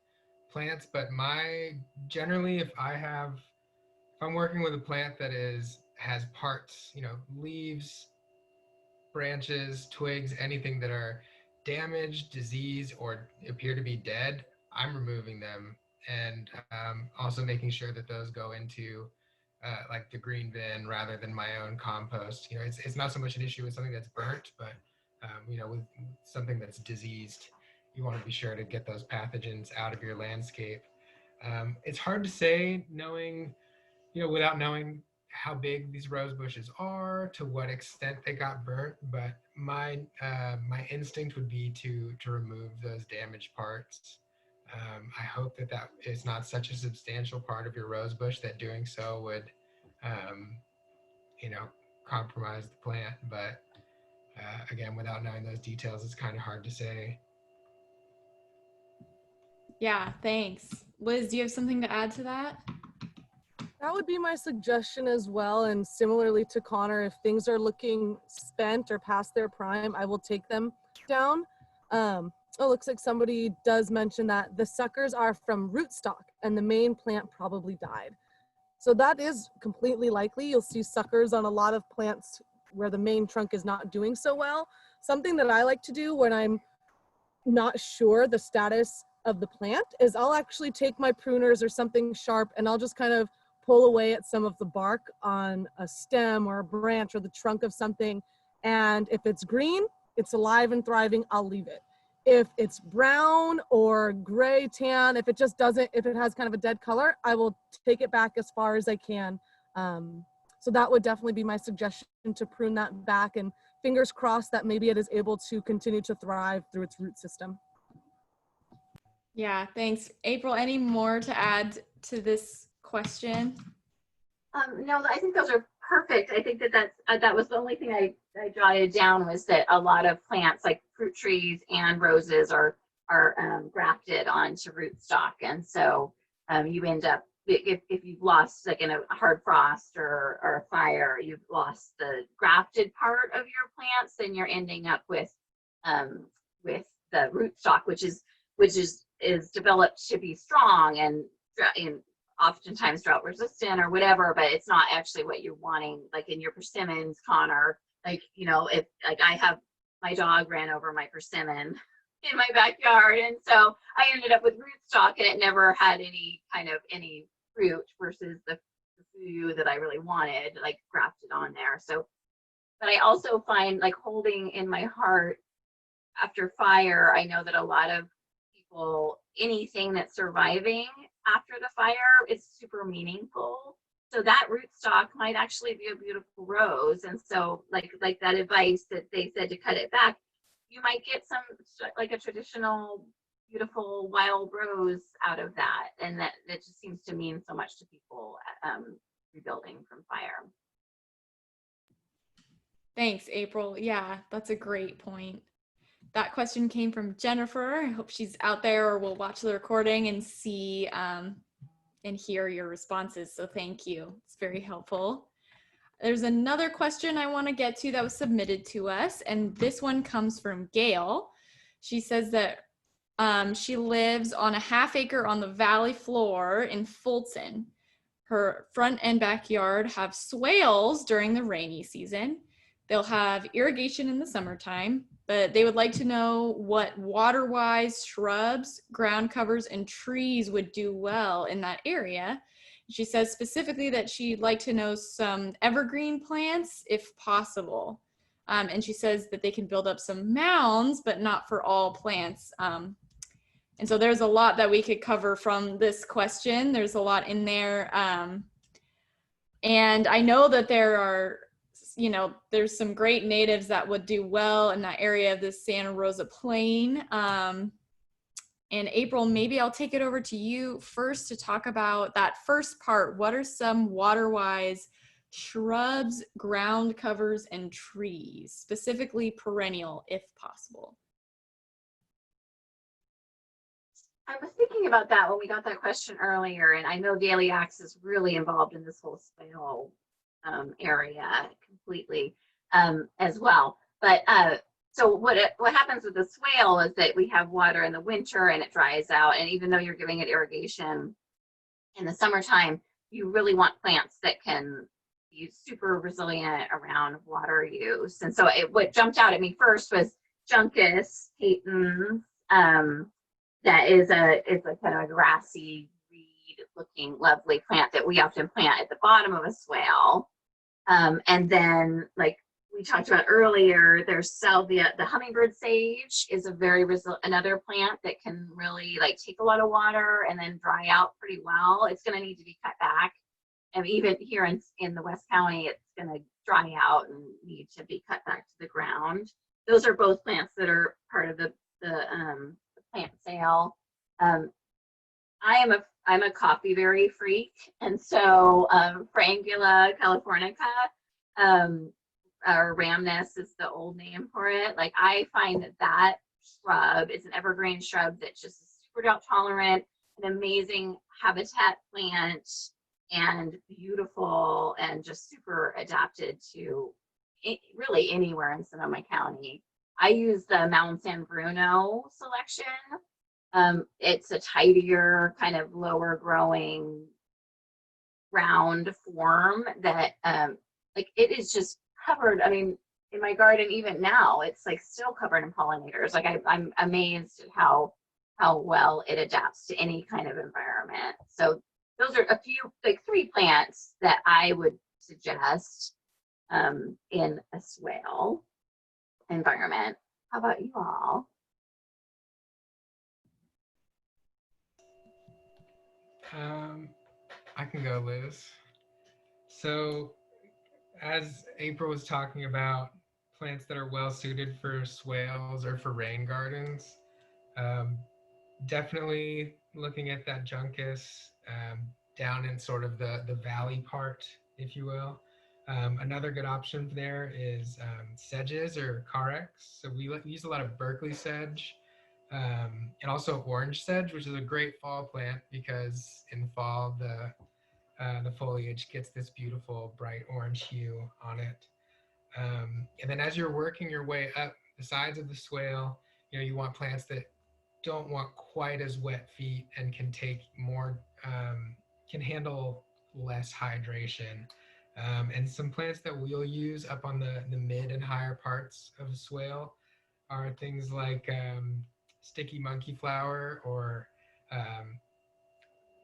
plants, but generally, if I'm working with a plant that has parts, leaves, branches, twigs, anything that are damaged, diseased, or appear to be dead, I'm removing them, and also making sure that those go into like the green bin rather than my own compost. It's not so much an issue with something that's burnt, but with something that's diseased, you want to be sure to get those pathogens out of your landscape. It's hard to say, knowing without knowing how big these rose bushes are, to what extent they got burnt, but my instinct would be to remove those damaged parts. I hope that is not such a substantial part of your rose bush that doing so would, um, compromise the plant. But again, without knowing those details, it's kind of hard to say. Yeah, thanks. Liz, do you have something to add to that? That would be my suggestion as well. And similarly to Connor, if things are looking spent or past their prime, I will take them down. Oh, looks like somebody does mention that the suckers are from rootstock and the main plant probably died. So that is completely likely. You'll see suckers on a lot of plants where the main trunk is not doing so well. Something that I like to do when I'm not sure the status of the plant is I'll actually take my pruners or something sharp and I'll just kind of pull away at some of the bark on a stem or a branch or the trunk of something. And if it's green, it's alive and thriving, I'll leave it. If it's brown or gray tan, if it has kind of a dead color, I will take it back as far as I can. So that would definitely be my suggestion, to prune that back, and fingers crossed that maybe it is able to continue to thrive through its root system. Yeah, thanks. April, any more to add to this question? No, I think those are perfect. I think that was the only thing I jotted down, was that a lot of plants like fruit trees and roses are grafted onto rootstock, and so you end up, if you've lost, like in a hard frost or a fire, you've lost the grafted part of your plants, then you're ending up with the rootstock, which is developed to be strong and oftentimes drought resistant or whatever, but it's not actually what you're wanting. Like in your persimmons, Connor, if I have, my dog ran over my persimmon in my backyard, and so I ended up with rootstock and it never had any fruit, versus the few that I really wanted, like grafted on there. So, but I also find, like, holding in my heart after fire, I know that a lot of people, anything that's surviving after the fire is super meaningful. So that rootstock might actually be a beautiful rose. And so like that advice that they said to cut it back, you might get some, like a traditional beautiful wild rose out of that. And that just seems to mean so much to people rebuilding from fire. Thanks, April. Yeah, that's a great point. That question came from Jennifer. I hope she's out there or will watch the recording and see and hear your responses. So thank you. It's very helpful. There's another question I want to get to that was submitted to us, and this one comes from Gail. She says that she lives on a half acre on the valley floor in Fulton. Her front and backyard have swales during the rainy season. They'll have irrigation in the summertime, but they would like to know what water-wise shrubs, ground covers, and trees would do well in that area. She says specifically that she'd like to know some evergreen plants if possible. And she says that they can build up some mounds, but not for all plants. And so there's a lot that we could cover from this question. There's a lot in there. And I know that there are, there's some great natives that would do well in that area of the Santa Rosa Plain. And April, maybe I'll take it over to you first to talk about that first part. What are some water-wise shrubs, ground covers, and trees, specifically perennial, if possible? I was thinking about that when we got that question earlier, and I know Daily Axe is really involved in this whole swale area completely as well. But so what happens with the swale is that we have water in the winter and it dries out, and even though you're giving it irrigation in the summertime, you really want plants that can be super resilient around water use. And so what jumped out at me first was Juncus Payton's. That is a kind of a grassy, reed-looking, lovely plant that we often plant at the bottom of a swale. And then, like we talked about earlier, there's Salvia. The hummingbird sage is another plant that can really take a lot of water and then dry out pretty well. It's going to need to be cut back and even here in the West County, it's going to dry out and need to be cut back to the ground. Those are both plants that are part of the plant sale. I'm a coffee berry freak, and so for Angula Californica, or Ramnus is the old name for it. Like, I find that shrub is an evergreen shrub that just is super drought tolerant, an amazing habitat plant, and beautiful, and just super adapted to really anywhere in Sonoma County. I use the Mount San Bruno selection. It's a tidier, kind of lower growing, round form that like, it is just covered. I mean, in my garden even now, it's like still covered in pollinators. Like, I'm amazed at how well it adapts to any kind of environment. So those are a few, like 3 plants that I would suggest in a swale environment. How about you all? I can go, Liz. So, as April was talking about plants that are well suited for swales or for rain gardens, definitely looking at that juncus down in sort of the valley part, if you will. Another good option there is sedges or carex. So we use a lot of Berkeley sedge, and also orange sedge, which is a great fall plant because in fall the foliage gets this beautiful bright orange hue on it. And then as you're working your way up the sides of the swale, you want plants that don't want quite as wet feet and can take more, can handle less hydration. And some plants that we'll use up on the mid and higher parts of the swale are things like sticky monkey flower or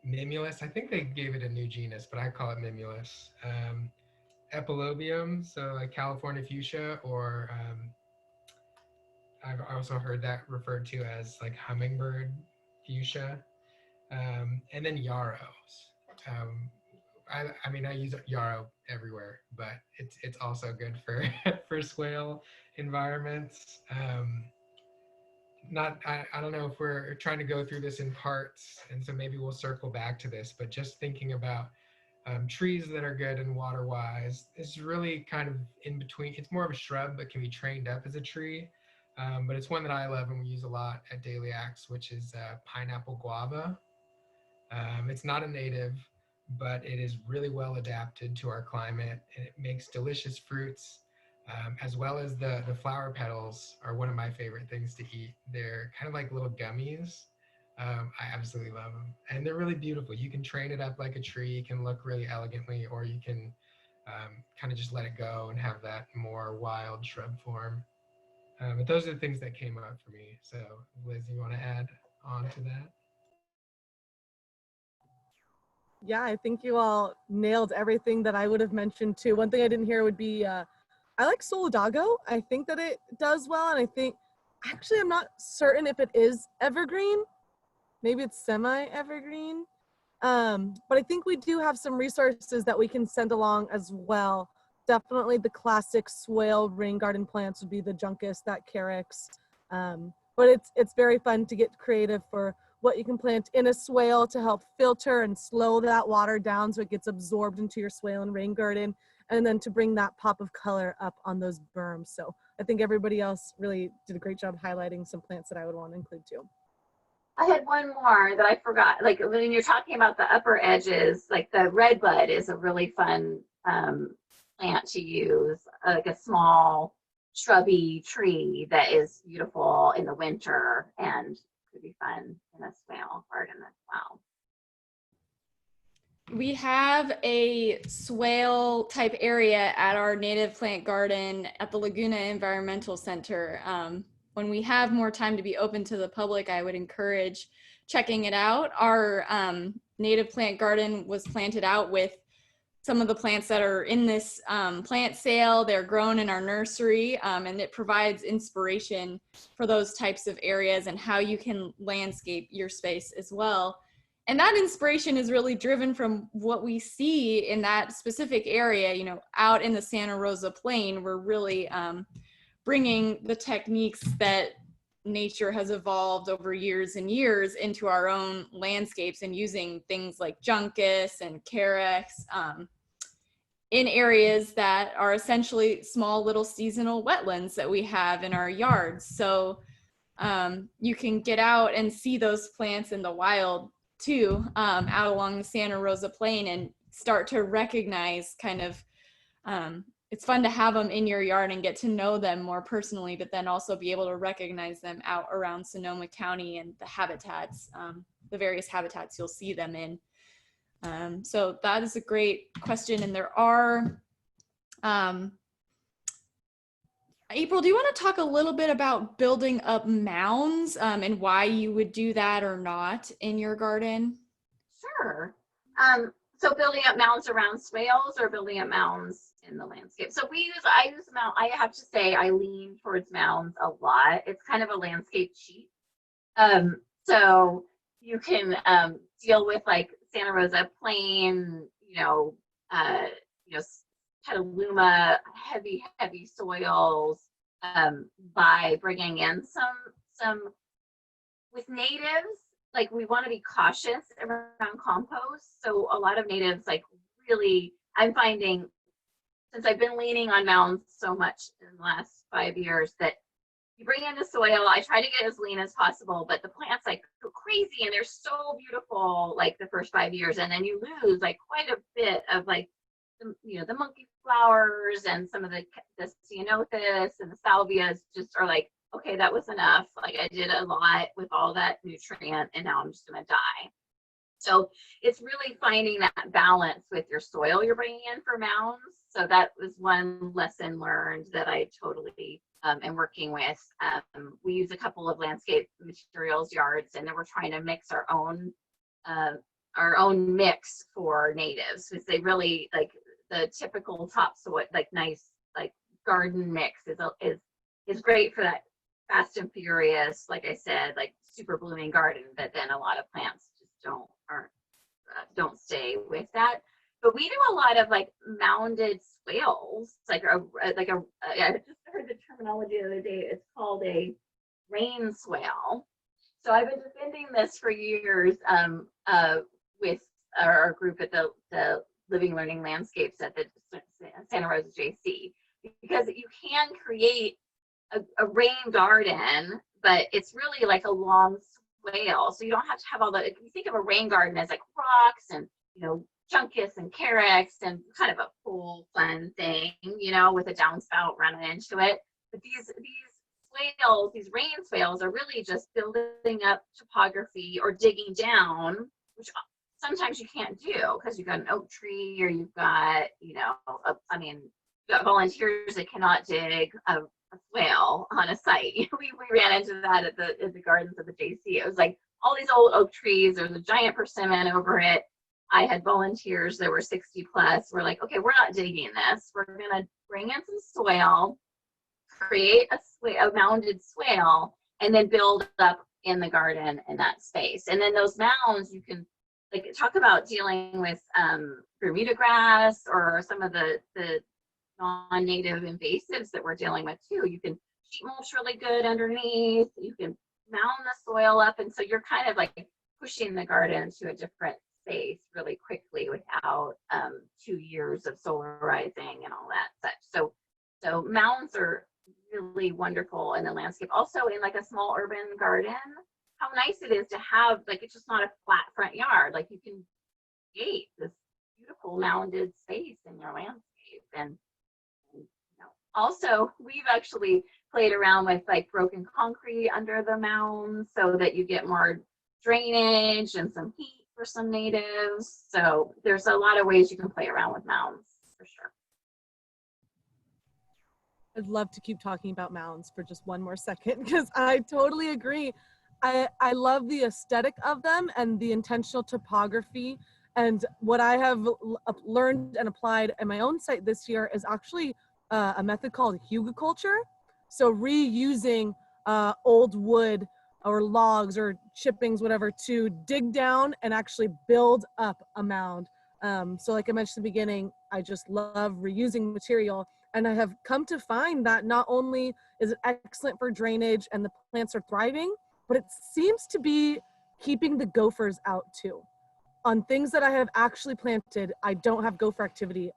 mimulus. I think they gave it a new genus, but I call it mimulus. Epilobium, so like California fuchsia, or I've also heard that referred to as like hummingbird fuchsia, and then yarrows. I mean, I use yarrow everywhere, but it's also good for for swale environments. I don't know if we're trying to go through this in parts, and so maybe we'll circle back to this, but just thinking about trees that are good and water-wise is really kind of in between. It's more of a shrub, but can be trained up as a tree. But it's one that I love and we use a lot at Daily Axe, which is pineapple guava. It's not a native, but it is really well adapted to our climate, and it makes delicious fruits, as well as the flower petals are one of my favorite things to eat. They're kind of like little gummies. I absolutely love them, and they're really beautiful. You can train it up like a tree, it can look really elegantly, or you can kind of just let it go and have that more wild shrub form. But those are the things that came up for me. So, Liz, you want to add on to that? Yeah, I think you all nailed everything that I would have mentioned too. One thing I didn't hear would be, I like Solidago. I think that it does well, and I think, actually I'm not certain if it is evergreen. Maybe it's semi-evergreen. But I think we do have some resources that we can send along as well. Definitely the classic swale rain garden plants would be the juncus, that carex. But it's very fun to get creative for what you can plant in a swale to help filter and slow that water down so it gets absorbed into your swale and rain garden, and then to bring that pop of color up on those berms. So I think everybody else really did a great job highlighting some plants that I would want to include too. I had one more that I forgot. Like, when you're talking about the upper edges, like the redbud is a really fun plant to use, like a small shrubby tree that is beautiful in the winter and could be fun in a swale garden as well. We have a swale type area at our native plant garden at the Laguna Environmental Center. When we have more time to be open to the public, I would encourage checking it out. Our native plant garden was planted out with some of the plants that are in this plant sale. They're grown in our nursery, and it provides inspiration for those types of areas and how you can landscape your space as well. And that inspiration is really driven from what we see in that specific area. You know, out in the Santa Rosa Plain, we're really bringing the techniques that nature has evolved over years and years into our own landscapes, and using things like juncus and carex in areas that are essentially small little seasonal wetlands that we have in our yards. So you can get out and see those plants in the wild too, out along the Santa Rosa Plain, and start to recognize kind of, it's fun to have them in your yard and get to know them more personally, but then also be able to recognize them out around Sonoma County and the habitats, the various habitats you'll see them in. So that is a great question. And there are, April, do you want to talk a little bit about building up mounds, and why you would do that or not in your garden? Sure. So building up mounds around swales, or building up mounds in the landscape. So I use mound. I have to say I lean towards mounds a lot. It's kind of a landscape cheat. So you can deal with like Santa Rosa Plain, Petaluma, heavy soils, by bringing in some with natives. Like, we want to be cautious around compost. So a lot of natives, like, really, I'm finding, since I've been leaning on mounds so much in the last 5 years, that you bring in the soil, I try to get as lean as possible, but the plants like go crazy and they're so beautiful like the first 5 years, and then you lose like quite a bit of like the monkey flowers, and some of the ceanothus and the salvias just are like, okay, that was enough. Like, I did a lot with all that nutrient and now I'm just gonna die. So it's really finding that balance with your soil you're bringing in for mounds. So that was one lesson learned that I totally am working with. We use a couple of landscape materials yards, and then we're trying to mix our own mix for natives, because they really like the typical topsoil, like nice like garden mix is great for that fast and furious, like I said, like super blooming garden, but then a lot of plants just don't stay with that. But we do a lot of like mounded swales, I just heard the terminology the other day. It's called a rain swale. So I've been defending this for years with our group at the Living Learning Landscapes at the Santa Rosa JC, because you can create a rain garden, but it's really like a long swale. So you don't have to have all the, if you think of a rain garden as like rocks and, juncus and carex and kind of a full fun thing, with a downspout running into it. But these swales, these rain swales, are really just building up topography or digging down, which sometimes you can't do because you've got an oak tree, or you've got, you've got volunteers that cannot dig a swale on a site. we ran into that at the gardens of the JC. It was like all these old oak trees. There's a giant persimmon over it. I had volunteers that were 60 plus. We're like, okay, we're not digging this. We're gonna bring in some soil, create a mounded swale, and then build up in the garden in that space. And then those mounds, you can like talk about dealing with Bermuda grass or some of the non-native invasives that we're dealing with too. You can sheet mulch really good underneath. You can mound the soil up, and so you're kind of like pushing the garden to a different space really quickly without 2 years of solarizing and all that such. So mounds are really wonderful in the landscape. Also in like a small urban garden, how nice it is to have, like, it's just not a flat front yard. Like, you can create this beautiful mounded space in your landscape. And also we've actually played around with like broken concrete under the mounds so that you get more drainage and some heat for some natives. So there's a lot of ways you can play around with mounds for sure. I'd love to keep talking about mounds for just one more second, because I totally agree. I love the aesthetic of them and the intentional topography. And what I have learned and applied in my own site this year is actually a method called hugelkultur. So reusing old wood or logs or chippings, whatever, to dig down and actually build up a mound. So like I mentioned at the beginning, I just love reusing material, and I have come to find that not only is it excellent for drainage and the plants are thriving, but it seems to be keeping the gophers out too. On things that I have actually planted, I don't have gopher activity.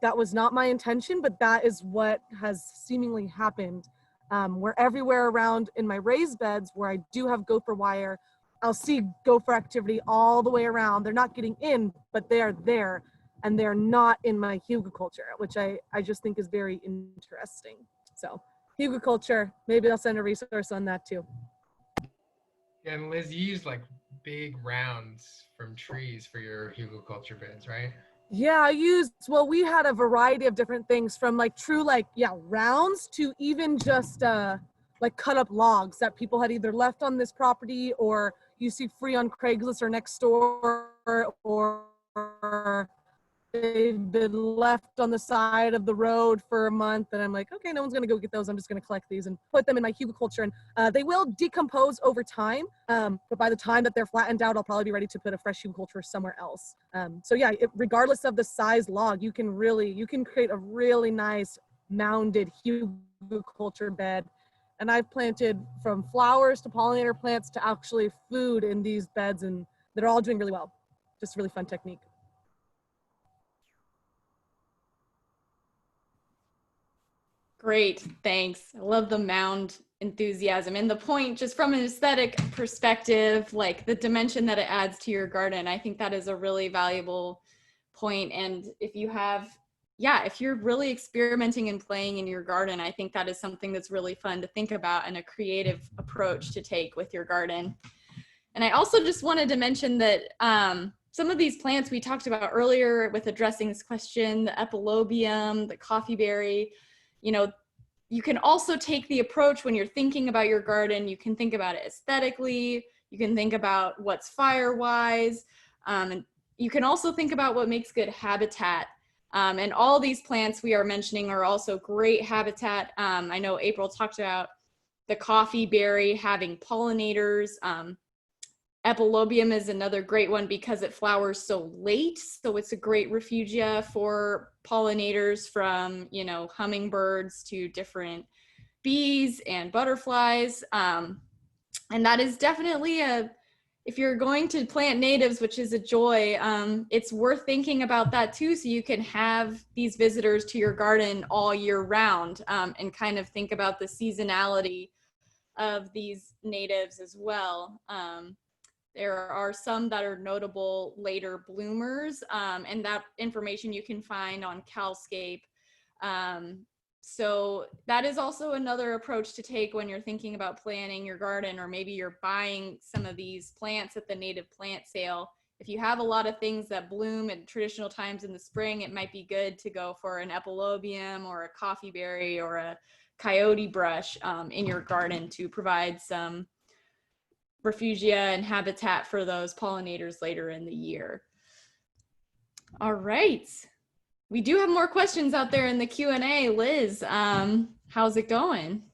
That was not my intention, but that is what has seemingly happened. Where everywhere around in my raised beds where I do have gopher wire, I'll see gopher activity all the way around. They're not getting in, but they are there, and they're not in my hugelkultur, which I just think is very interesting. So hugelkultur, maybe I'll send a resource on that too. Yeah, and Liz, you use like big rounds from trees for your hugelkultur beds, right? Yeah, well, we had a variety of different things from like true, like, yeah, rounds to even just like cut up logs that people had either left on this property or you see free on Craigslist or next door, or they've been left on the side of the road for a month. And I'm like, okay, no one's going to go get those. I'm just going to collect these and put them in my hugelkultur. And they will decompose over time. But by the time that they're flattened out, I'll probably be ready to put a fresh hugelkultur somewhere else. So yeah, regardless of the size log, you can create a really nice mounded hugelkultur bed. And I've planted from flowers to pollinator plants to actually food in these beds, and they're all doing really well. Just a really fun technique. Great, thanks. I love the mound enthusiasm and the point, just from an aesthetic perspective, like the dimension that it adds to your garden. I think that is a really valuable point. And if you have, yeah, if you're really experimenting and playing in your garden, I think that is something that's really fun to think about and a creative approach to take with your garden. And I also just wanted to mention that some of these plants we talked about earlier with addressing this question, the Epilobium, the coffeeberry, you know, you can also take the approach when you're thinking about your garden. You can think about it aesthetically. You can think about what's fire-wise. And you can also think about what makes good habitat. And all these plants we are mentioning are also great habitat. I know April talked about the coffeeberry having pollinators. Epilobium is another great one because it flowers so late. So it's a great refugia for pollinators from, you know, hummingbirds to different bees and butterflies. And that is definitely if you're going to plant natives, which is a joy, it's worth thinking about that too. So you can have these visitors to your garden all year round, and kind of think about the seasonality of these natives as well. There are some that are notable later bloomers, and that information you can find on Calscape. So that is also another approach to take when you're thinking about planting your garden, or maybe you're buying some of these plants at the native plant sale. If you have a lot of things that bloom at traditional times in the spring, it might be good to go for an epilobium or a coffeeberry or a coyote brush in your garden to provide some refugia and habitat for those pollinators later in the year. All right. We do have more questions out there in the Q&A. Liz, how's it going?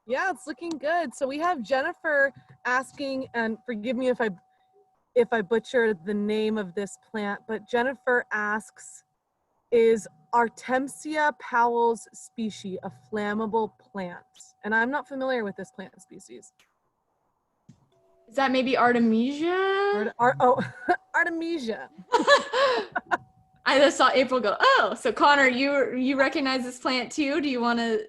Yeah, it's looking good. So we have Jennifer asking, and forgive me if I butcher the name of this plant, but Jennifer asks, is Artemsia Powell's species a flammable plant? And I'm not familiar with this plant species. Is that maybe Artemisia? Artemisia. I just saw April go, oh, so Connor, you recognize this plant too? Do you want to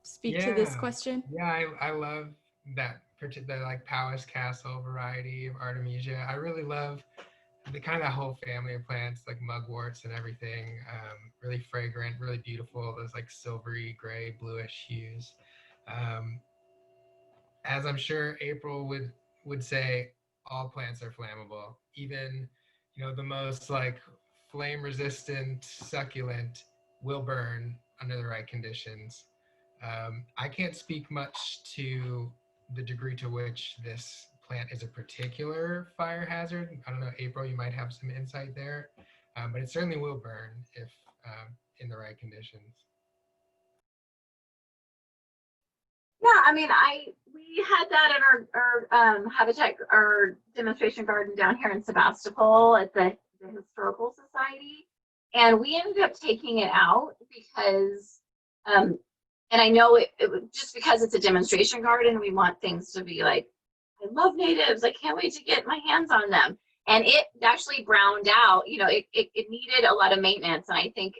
speak to this question? Yeah, I love that particular like Powell's Castle variety of Artemisia. I really love the kind of that whole family of plants, like mugworts and everything. Really fragrant, really beautiful. Those like silvery gray, bluish hues. As I'm sure April would say, all plants are flammable. Even, you know, the most like flame resistant succulent will burn under the right conditions. I can't speak much to the degree to which this plant is a particular fire hazard. I don't know, April, you might have some insight there, but it certainly will burn if in the right conditions. Yeah, I mean, we had that in our habitat, our demonstration garden down here in Sebastopol at the Historical Society. And we ended up taking it out because, and I know it just because it's a demonstration garden, we want things to be like, I love natives, I can't wait to get my hands on them. And it actually browned out, you know, it needed a lot of maintenance. And I think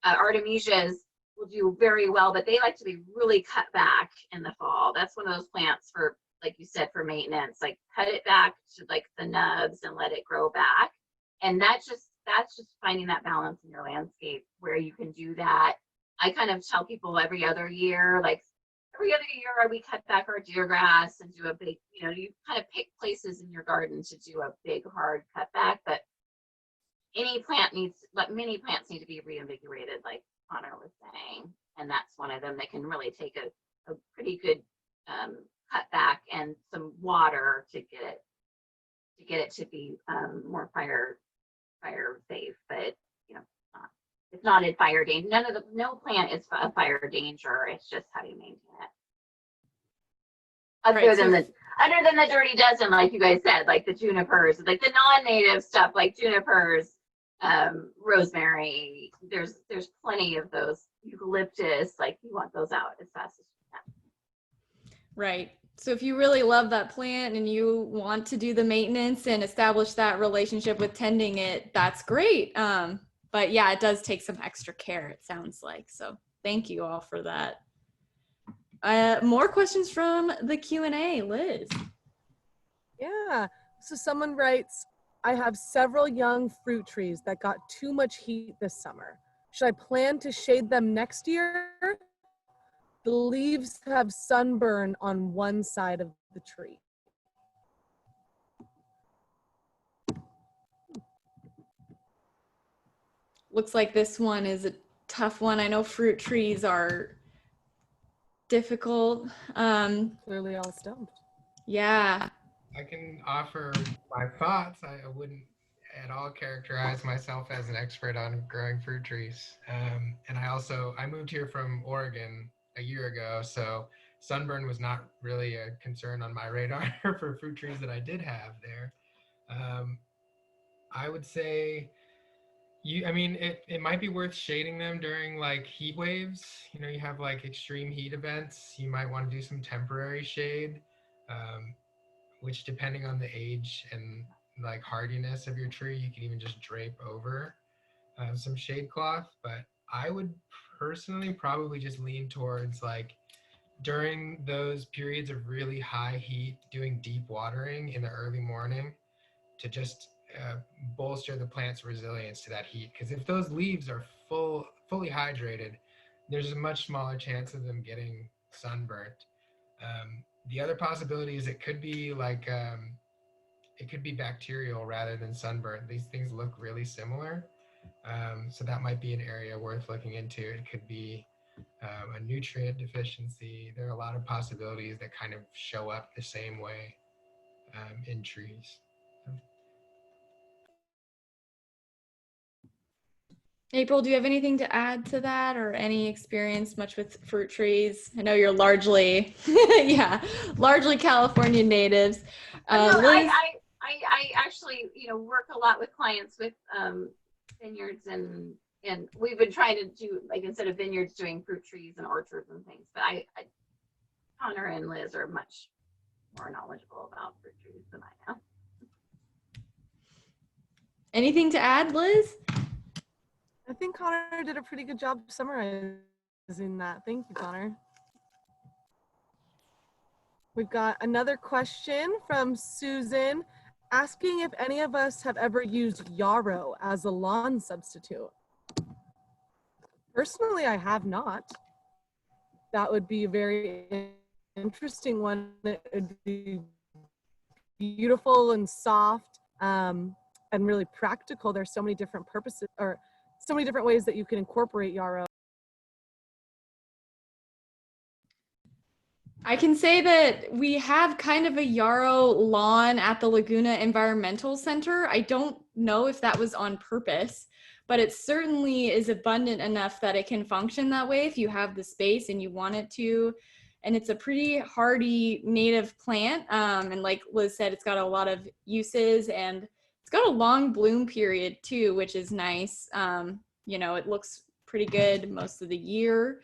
Artemisias will do very well, but they like to be really cut back in the fall. That's one of those plants for, like you said, for maintenance, like cut it back to like the nubs and let it grow back. And that's just finding that balance in your landscape where you can do that. I kind of tell people every other year, like every other year we cut back our deer grass and do a big, you know, you kind of pick places in your garden to do a big hard cutback, but any plant needs, like many plants need to be reinvigorated, like Connor was saying, and that's one of them that can really take a pretty good cutback and some water to get it to be more fire safe, but you know, it's not in fire danger. No plant is a fire danger. It's just how you maintain it. Other than the dirty dozen, like you guys said, like the junipers, like the non-native stuff, like junipers, rosemary. There's plenty of those. Eucalyptus, like you want those out as fast as you can. Right. So if you really love that plant and you want to do the maintenance and establish that relationship with tending it, that's great. But yeah, it does take some extra care, it sounds like. So thank you all for that. More questions from the Q&A, Liz. Yeah, so someone writes, I have several young fruit trees that got too much heat this summer. Should I plan to shade them next year? The leaves have sunburn on one side of the tree. Looks like this one is a tough one. I know fruit trees are difficult. Clearly all stumped. Yeah. I can offer my thoughts. I wouldn't at all characterize myself as an expert on growing fruit trees. And I moved here from Oregon a year ago, so sunburn was not really a concern on my radar for fruit trees that I did have there. I would say it might be worth shading them during like heat waves. You know, you have like extreme heat events. You might want to do some temporary shade, which depending on the age and like hardiness of your tree, you can even just drape over some shade cloth. But I would personally probably just lean towards like during those periods of really high heat, doing deep watering in the early morning to just bolster the plant's resilience to that heat. Because if those leaves are fully hydrated, there's a much smaller chance of them getting sunburnt. The other possibility is it could be like it could be bacterial rather than sunburnt. These things look really similar, so that might be an area worth looking into. It could be a nutrient deficiency. There are a lot of possibilities that kind of show up the same way in trees. April, do you have anything to add to that or any experience much with fruit trees? I know you're largely, largely California natives. I actually, work a lot with clients with vineyards and we've been trying to do, like, instead of vineyards, doing fruit trees and orchards and things. But Connor and Liz are much more knowledgeable about fruit trees than I am. Anything to add, Liz? I think Connor did a pretty good job summarizing that. Thank you, Connor. We've got another question from Susan asking if any of us have ever used yarrow as a lawn substitute. Personally, I have not. That would be a very interesting one. It would be beautiful and soft and really practical. There's so many different purposes or so many different ways that you can incorporate yarrow. I can say that we have kind of a yarrow lawn at the Laguna Environmental Center. I don't know if that was on purpose, but it certainly is abundant enough that it can function that way if you have the space and you want it to. and it's a pretty hardy native plant. And like Liz said, it's got a lot of uses, and it's got a long bloom period too, which is nice. You know, it looks pretty good most of the year.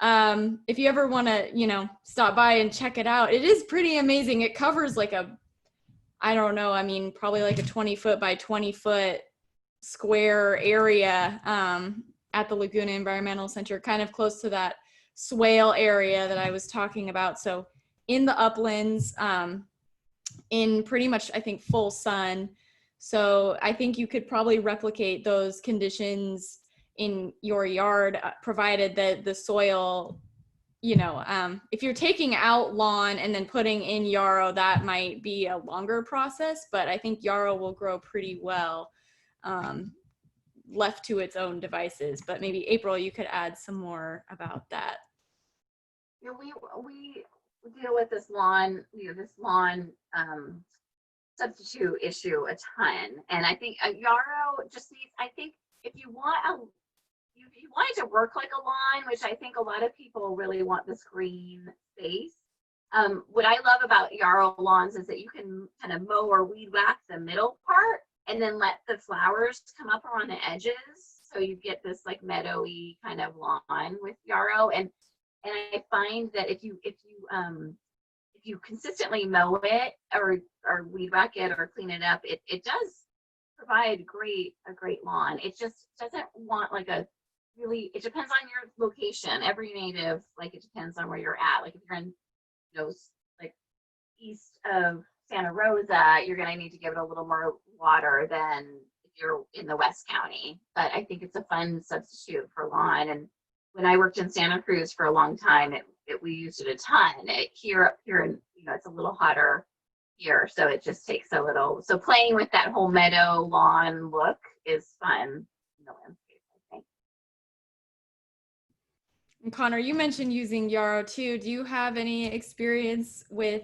If you ever want to, you know, stop by and check it out, it is pretty amazing. It covers like a, I don't know, I mean, probably like a 20-foot by 20-foot square area at the Laguna Environmental Center, kind of close to that swale area that I was talking about. So in the uplands, in pretty much, I think, full sun. So I think you could probably replicate those conditions in your yard, provided that the soil, you know, if you're taking out lawn and then putting in yarrow, that might be a longer process, but I think yarrow will grow pretty well left to its own devices. But maybe April, you could add some more about that. Yeah, we deal with this lawn, substitute issue a ton, and I think yarrow just needs. I think if you want you want it to work like a lawn, which I think a lot of people really want this green space. What I love about yarrow lawns is that you can kind of mow or weed whack the middle part and then let the flowers come up around the edges. So you get this like meadowy kind of lawn with yarrow. And I find that if you consistently mow it or weed whack it or clean it up, it does provide a great lawn. It just doesn't want like a really, it depends on your location. Every native, like, it depends on where you're at. Like if you're in, you know, like east of Santa Rosa, you're going to need to give it a little more water than if you're in the West County. But I think it's a fun substitute for lawn. And when I worked in Santa Cruz for a long time, we used it a ton. Here, you know, it's a little hotter here, so it just takes a little. So playing with that whole meadow lawn look is fun in the landscape, I think. And Connor, you mentioned using yarrow too. Do you have any experience with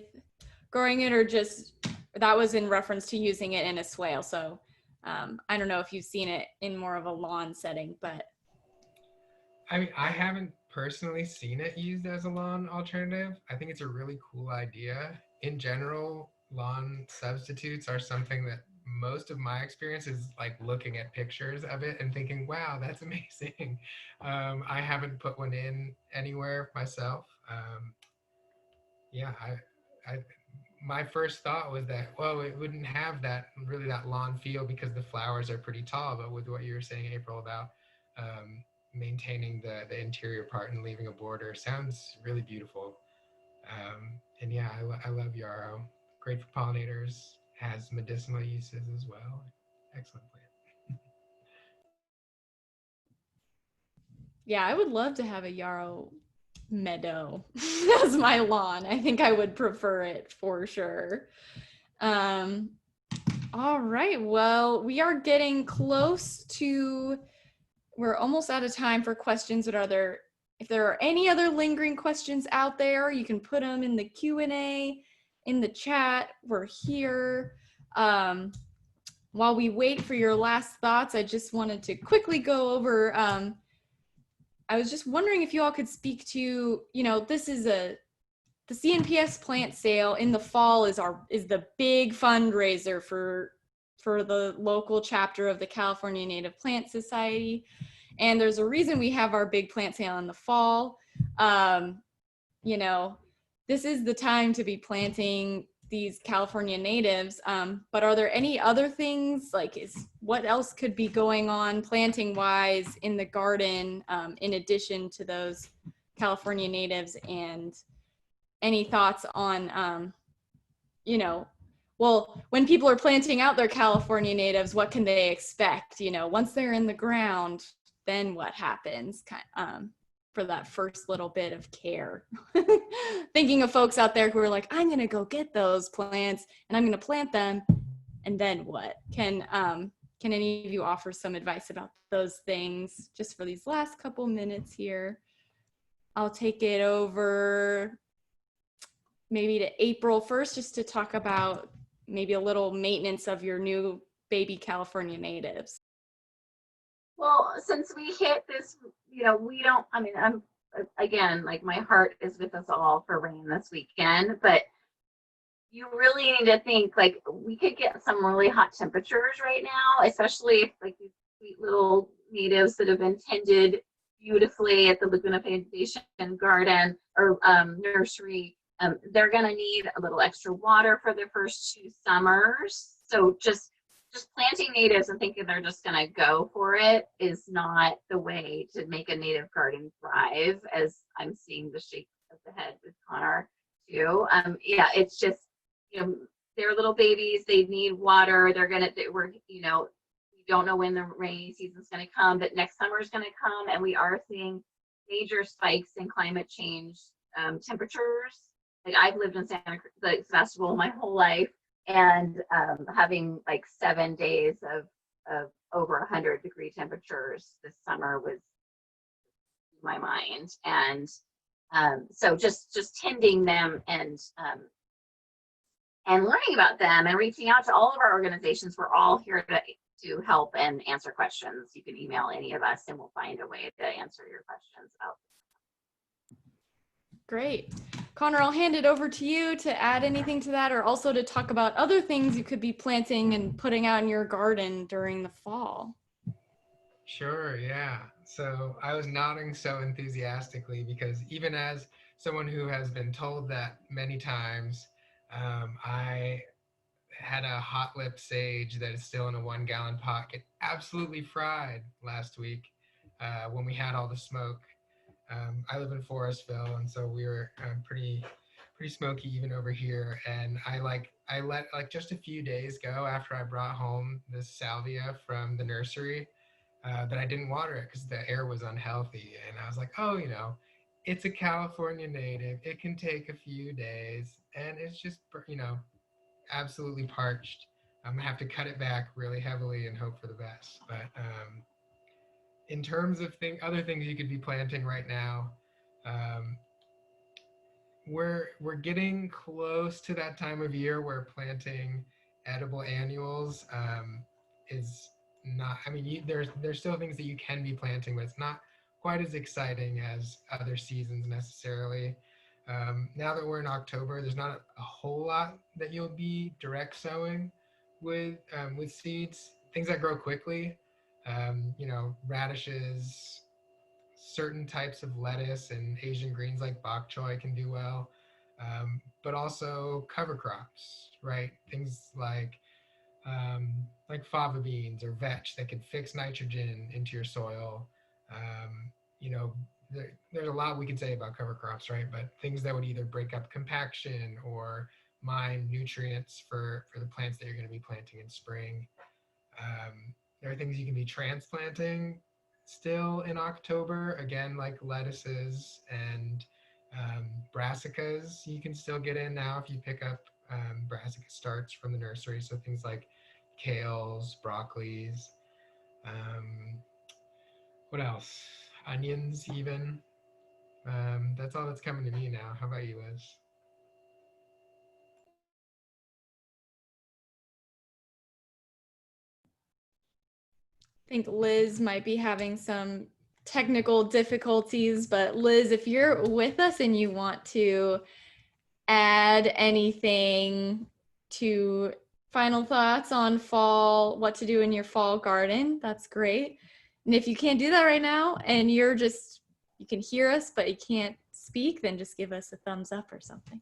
growing it, or just that was in reference to using it in a swale? So I don't know if you've seen it in more of a lawn setting, but. I mean, I haven't personally seen it used as a lawn alternative. I think it's a really cool idea. In general, lawn substitutes are something that most of my experience is like looking at pictures of it and thinking, wow, that's amazing. I haven't put one in anywhere myself. Yeah, my first thought was that, well, it wouldn't have that lawn feel because the flowers are pretty tall. But with what you were saying, April, about maintaining the interior part and leaving a border, sounds really beautiful. And yeah, I love yarrow. Great for pollinators. Has medicinal uses as well. Excellent plant. Yeah, I would love to have a yarrow meadow as my lawn. I think I would prefer it for sure. All right, well, we are getting close to, we're almost out of time for questions, but if there are any other lingering questions out there, you can put them in the Q&A, in the chat. We're here. While we wait for your last thoughts, I just wanted to quickly go over, I was just wondering if you all could speak to, you know, this is the CNPS plant sale in the fall is the big fundraiser for the local chapter of the California Native Plant Society. And there's a reason we have our big plant sale in the fall. You know, this is the time to be planting these California natives, but are there any other things, like what else could be going on planting wise in the garden in addition to those California natives? And any thoughts on, you know, well, when people are planting out their California natives, what can they expect? You know, once they're in the ground, then what happens for that first little bit of care? Thinking of folks out there who are like, I'm going to go get those plants and I'm going to plant them. And then what? Can any of you offer some advice about those things just for these last couple minutes here? I'll take it over maybe to April first, just to talk about maybe a little maintenance of your new baby California natives. Well, since we hit this, you know, again, like my heart is with us all for rain this weekend, but you really need to think like we could get some really hot temperatures right now, especially if like these sweet little natives that have been tended beautifully at the Laguna Foundation garden or nursery, they're going to need a little extra water for their first 2 summers. So just planting natives and thinking they're just going to go for it is not the way to make a native garden thrive, as I'm seeing the shake of the head with Connor too. Yeah, it's just, you know, they're little babies, they need water, we don't know when the rainy season's going to come, but next summer is going to come, and we are seeing major spikes in climate change temperatures. Like I've lived in Santa Cruz Festival my whole life, and having like 7 days of over 100-degree temperatures this summer was my mind. And so just tending them and learning about them and reaching out to all of our organizations. We're all here to help and answer questions. You can email any of us and we'll find a way to answer your questions about. Great. Connor, I'll hand it over to you to add anything to that, or also to talk about other things you could be planting and putting out in your garden during the fall. Sure, yeah. So I was nodding so enthusiastically because even as someone who has been told that many times, I had a hot lip sage that is still in a 1-gallon pot get absolutely fried last week when we had all the smoke. I live in Forestville, and so we were pretty smoky even over here. And I let like just a few days go after I brought home this salvia from the nursery that I didn't water it because the air was unhealthy. And I was like, oh, it's a California native. It can take a few days, and it's just absolutely parched. I'm gonna have to cut it back really heavily and hope for the best. But in terms of other things you could be planting right now, we're getting close to that time of year where planting edible annuals is not. I mean, there's still things that you can be planting, but it's not quite as exciting as other seasons necessarily. Now that we're in October, there's not a whole lot that you'll be direct sowing with seeds. Things that grow quickly, radishes, certain types of lettuce and Asian greens like bok choy can do well, but also cover crops, right? Things like fava beans or vetch that can fix nitrogen into your soil. You know, there's a lot we could say about cover crops, right? But things that would either break up compaction or mine nutrients for the plants that you're going to be planting in spring. There are things you can be transplanting still in October, again, like lettuces and brassicas. You can still get in now if you pick up brassica starts from the nursery. So things like kales, broccolis, what else? Onions, even. That's all that's coming to me now. How about you, Liz? I think Liz might be having some technical difficulties, but Liz, if you're with us and you want to add anything to final thoughts on fall, what to do in your fall garden, that's great. And if you can't do that right now and you can hear us, but you can't speak, then just give us a thumbs up or something.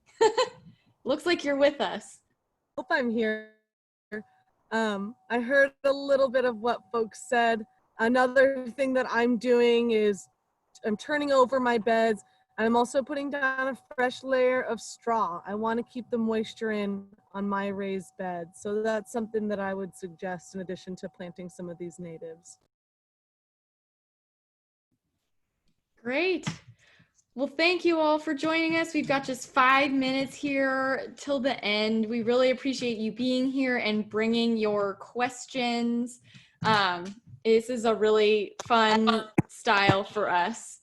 Looks like you're with us. Hope I'm here. I heard a little bit of what folks said. Another thing that I'm doing is I'm turning over my beds. I'm also putting down a fresh layer of straw. I want to keep the moisture in on my raised bed. So that's something that I would suggest in addition to planting some of these natives. Great. Well, thank you all for joining us. We've got just 5 minutes here till the end. We really appreciate you being here and bringing your questions. This is a really fun style for us.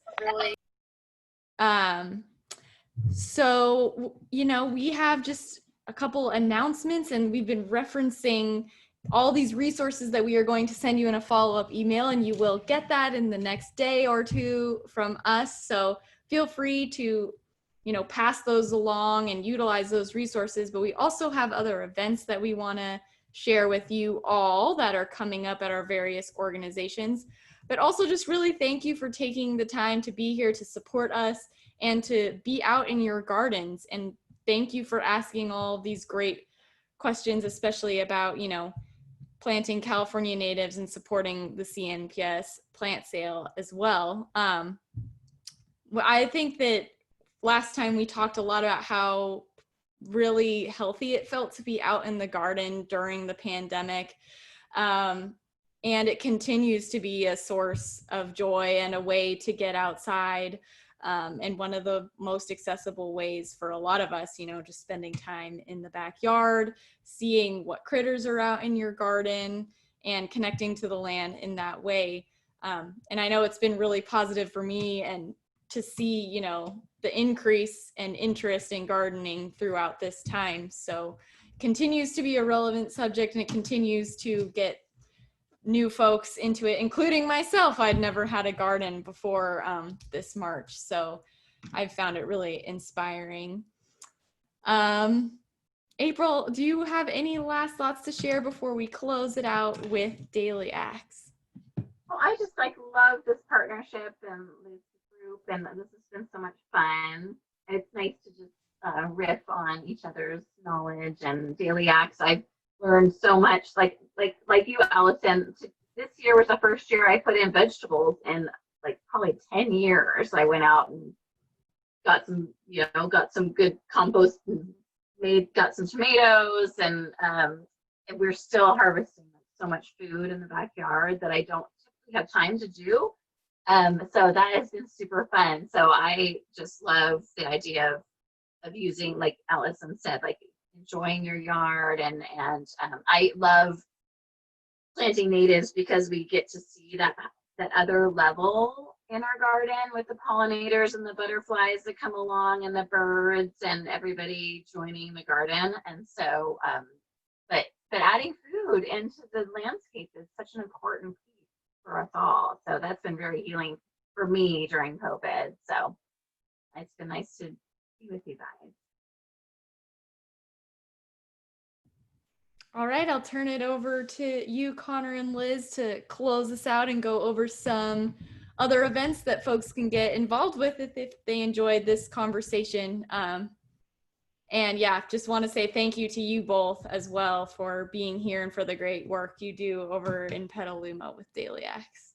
So, we have just a couple announcements, and we've been referencing all these resources that we are going to send you in a follow-up email, and you will get that in the next day or two from us. So feel free to, pass those along and utilize those resources. But we also have other events that we want to share with you all that are coming up at our various organizations. But also just really thank you for taking the time to be here to support us and to be out in your gardens. And thank you for asking all these great questions, especially about, planting California natives and supporting the CNPS plant sale as well. I think that last time we talked a lot about how really healthy it felt to be out in the garden during the pandemic. And it continues to be a source of joy and a way to get outside. And one of the most accessible ways for a lot of us, just spending time in the backyard, seeing what critters are out in your garden and connecting to the land in that way. And I know it's been really positive for me and to see, the increase and interest in gardening throughout this time. So continues to be a relevant subject, and it continues to get new folks into it, including myself. I'd never had a garden before this March, so I've found it really inspiring. April, do you have any last thoughts to share before we close it out with Daily Acts? Well, I just love this partnership and this group, and this has been so much fun. It's nice to just riff on each other's knowledge and daily acts. I've learned so much, like you, Allison. This year was the first year I put in vegetables in probably 10 years. I went out and got some good compost and got some tomatoes, and we're still harvesting so much food in the backyard that I don't typically have time to do. So that has been super fun. So I just love the idea of using, like Allison said, enjoying your yard, and I love planting natives because we get to see that other level in our garden with the pollinators and the butterflies that come along and the birds and everybody joining the garden. And so, but adding food into the landscape is such an important piece for us all. So that's been very healing for me during COVID. So it's been nice to be with you guys. All right, I'll turn it over to you, Connor and Liz, to close us out and go over some other events that folks can get involved with if they enjoyed this conversation. And yeah, just want to say thank you to you both as well for being here and for the great work you do over in Petaluma with Daily Acts.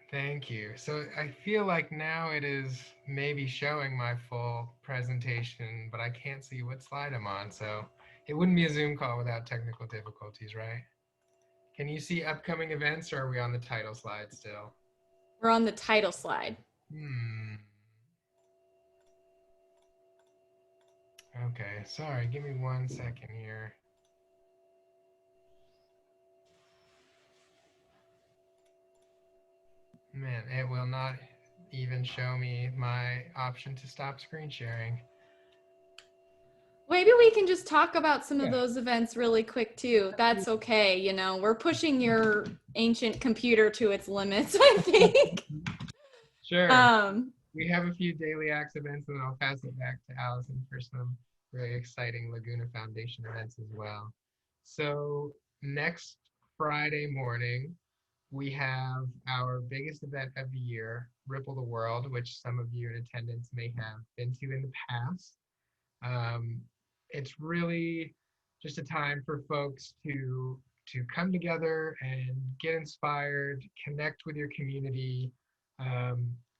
Thank you. So I feel like now it is maybe showing my full presentation, but I can't see what slide I'm on. So it wouldn't be a Zoom call without technical difficulties, right? Can you see upcoming events, or are we on the title slide still? We're on the title slide. Okay, sorry, give me 1 second here. Man, it will not even show me my option to stop screen sharing. Maybe we can just talk about some of those events really quick too. That's okay. We're pushing your ancient computer to its limits, I think. Sure. We have a few Daily Acts events, and then I'll pass it back to Allison for some really exciting Laguna Foundation events as well. So next Friday morning, we have our biggest event of the year, Ripple the World, which some of you in attendance may have been to in the past. It's really just a time for folks to come together and get inspired, connect with your community,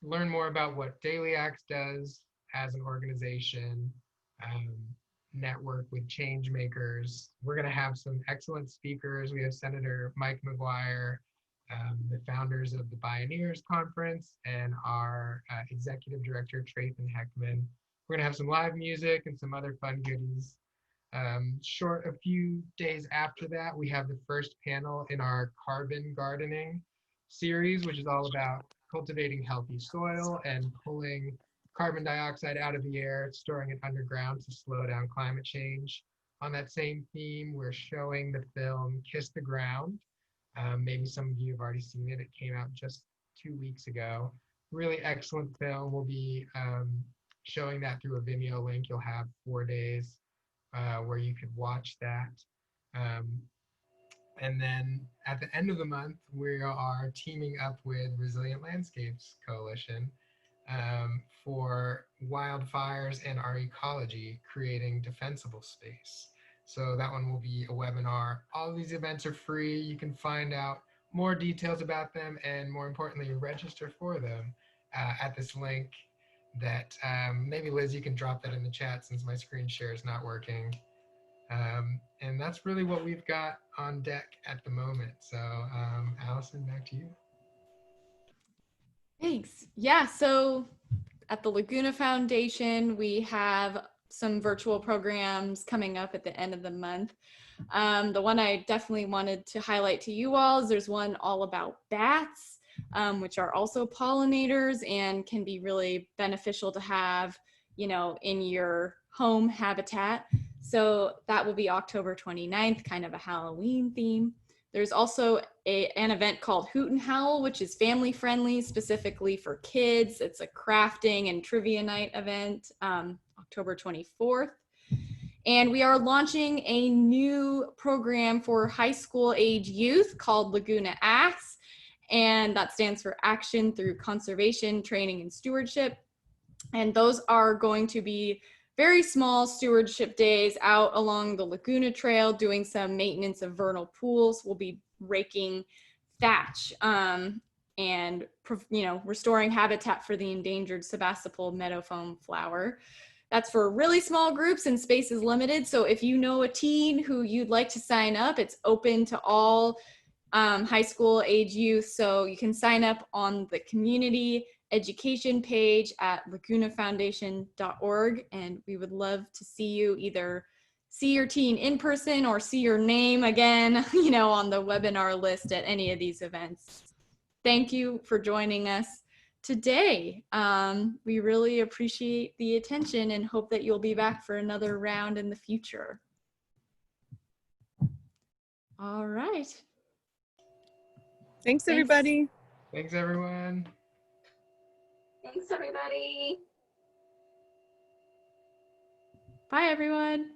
learn more about what Daily Acts does as an organization, network with change makers. We're going to have some excellent speakers. We have Senator Mike McGuire, the founders of the Bioneers Conference, and our executive director, Trayton Heckman. We're going to have some live music and some other fun goodies. A few days after that, we have the first panel in our carbon gardening series, which is all about cultivating healthy soil and pulling carbon dioxide out of the air, storing it underground to slow down climate change. On that same theme, we're showing the film Kiss the Ground, Maybe some of you have already seen it. It came out just 2 weeks ago. Really excellent film. We'll be showing that through a Vimeo link. You'll have 4 days where you could watch that. And then at the end of the month, we are teaming up with Resilient Landscapes Coalition for wildfires and our ecology, creating defensible space. So that one will be a webinar. All of these events are free. You can find out more details about them and, more importantly, register for them at this link that maybe Liz, you can drop that in the chat since my screen share is not working. And that's really what we've got on deck at the moment. So Allison, back to you. Thanks. Yeah, so at the Laguna Foundation, we have some virtual programs coming up at the end of the month. The one I definitely wanted to highlight to you all is there's one all about bats, which are also pollinators and can be really beneficial to have, you know, in your home habitat. So that will be October 29th, kind of a Halloween theme. There's also an event called Hoot and Howl, which is family friendly, specifically for kids. It's a crafting and trivia night event, October 24th. And we are launching a new program for high school age youth called Laguna Acts. And that stands for Action Through Conservation, Training, and Stewardship. And those are going to be very small stewardship days out along the Laguna Trail, doing some maintenance of vernal pools. We'll be raking thatch and, you know, restoring habitat for the endangered Sebastopol meadowfoam flower. That's for really small groups and space is limited. So if you know a teen who you'd like to sign up, it's open to all high school age youth. So you can sign up on the community education page at lagunafoundation.org. And we would love to see you, either see your teen in person or see your name again, you know, on the webinar list at any of these events. Thank you for joining us today. We really appreciate the attention and hope that you'll be back for another round in the future. All right. Thanks, everybody. Thanks, everyone. Thanks, everybody. Bye, everyone.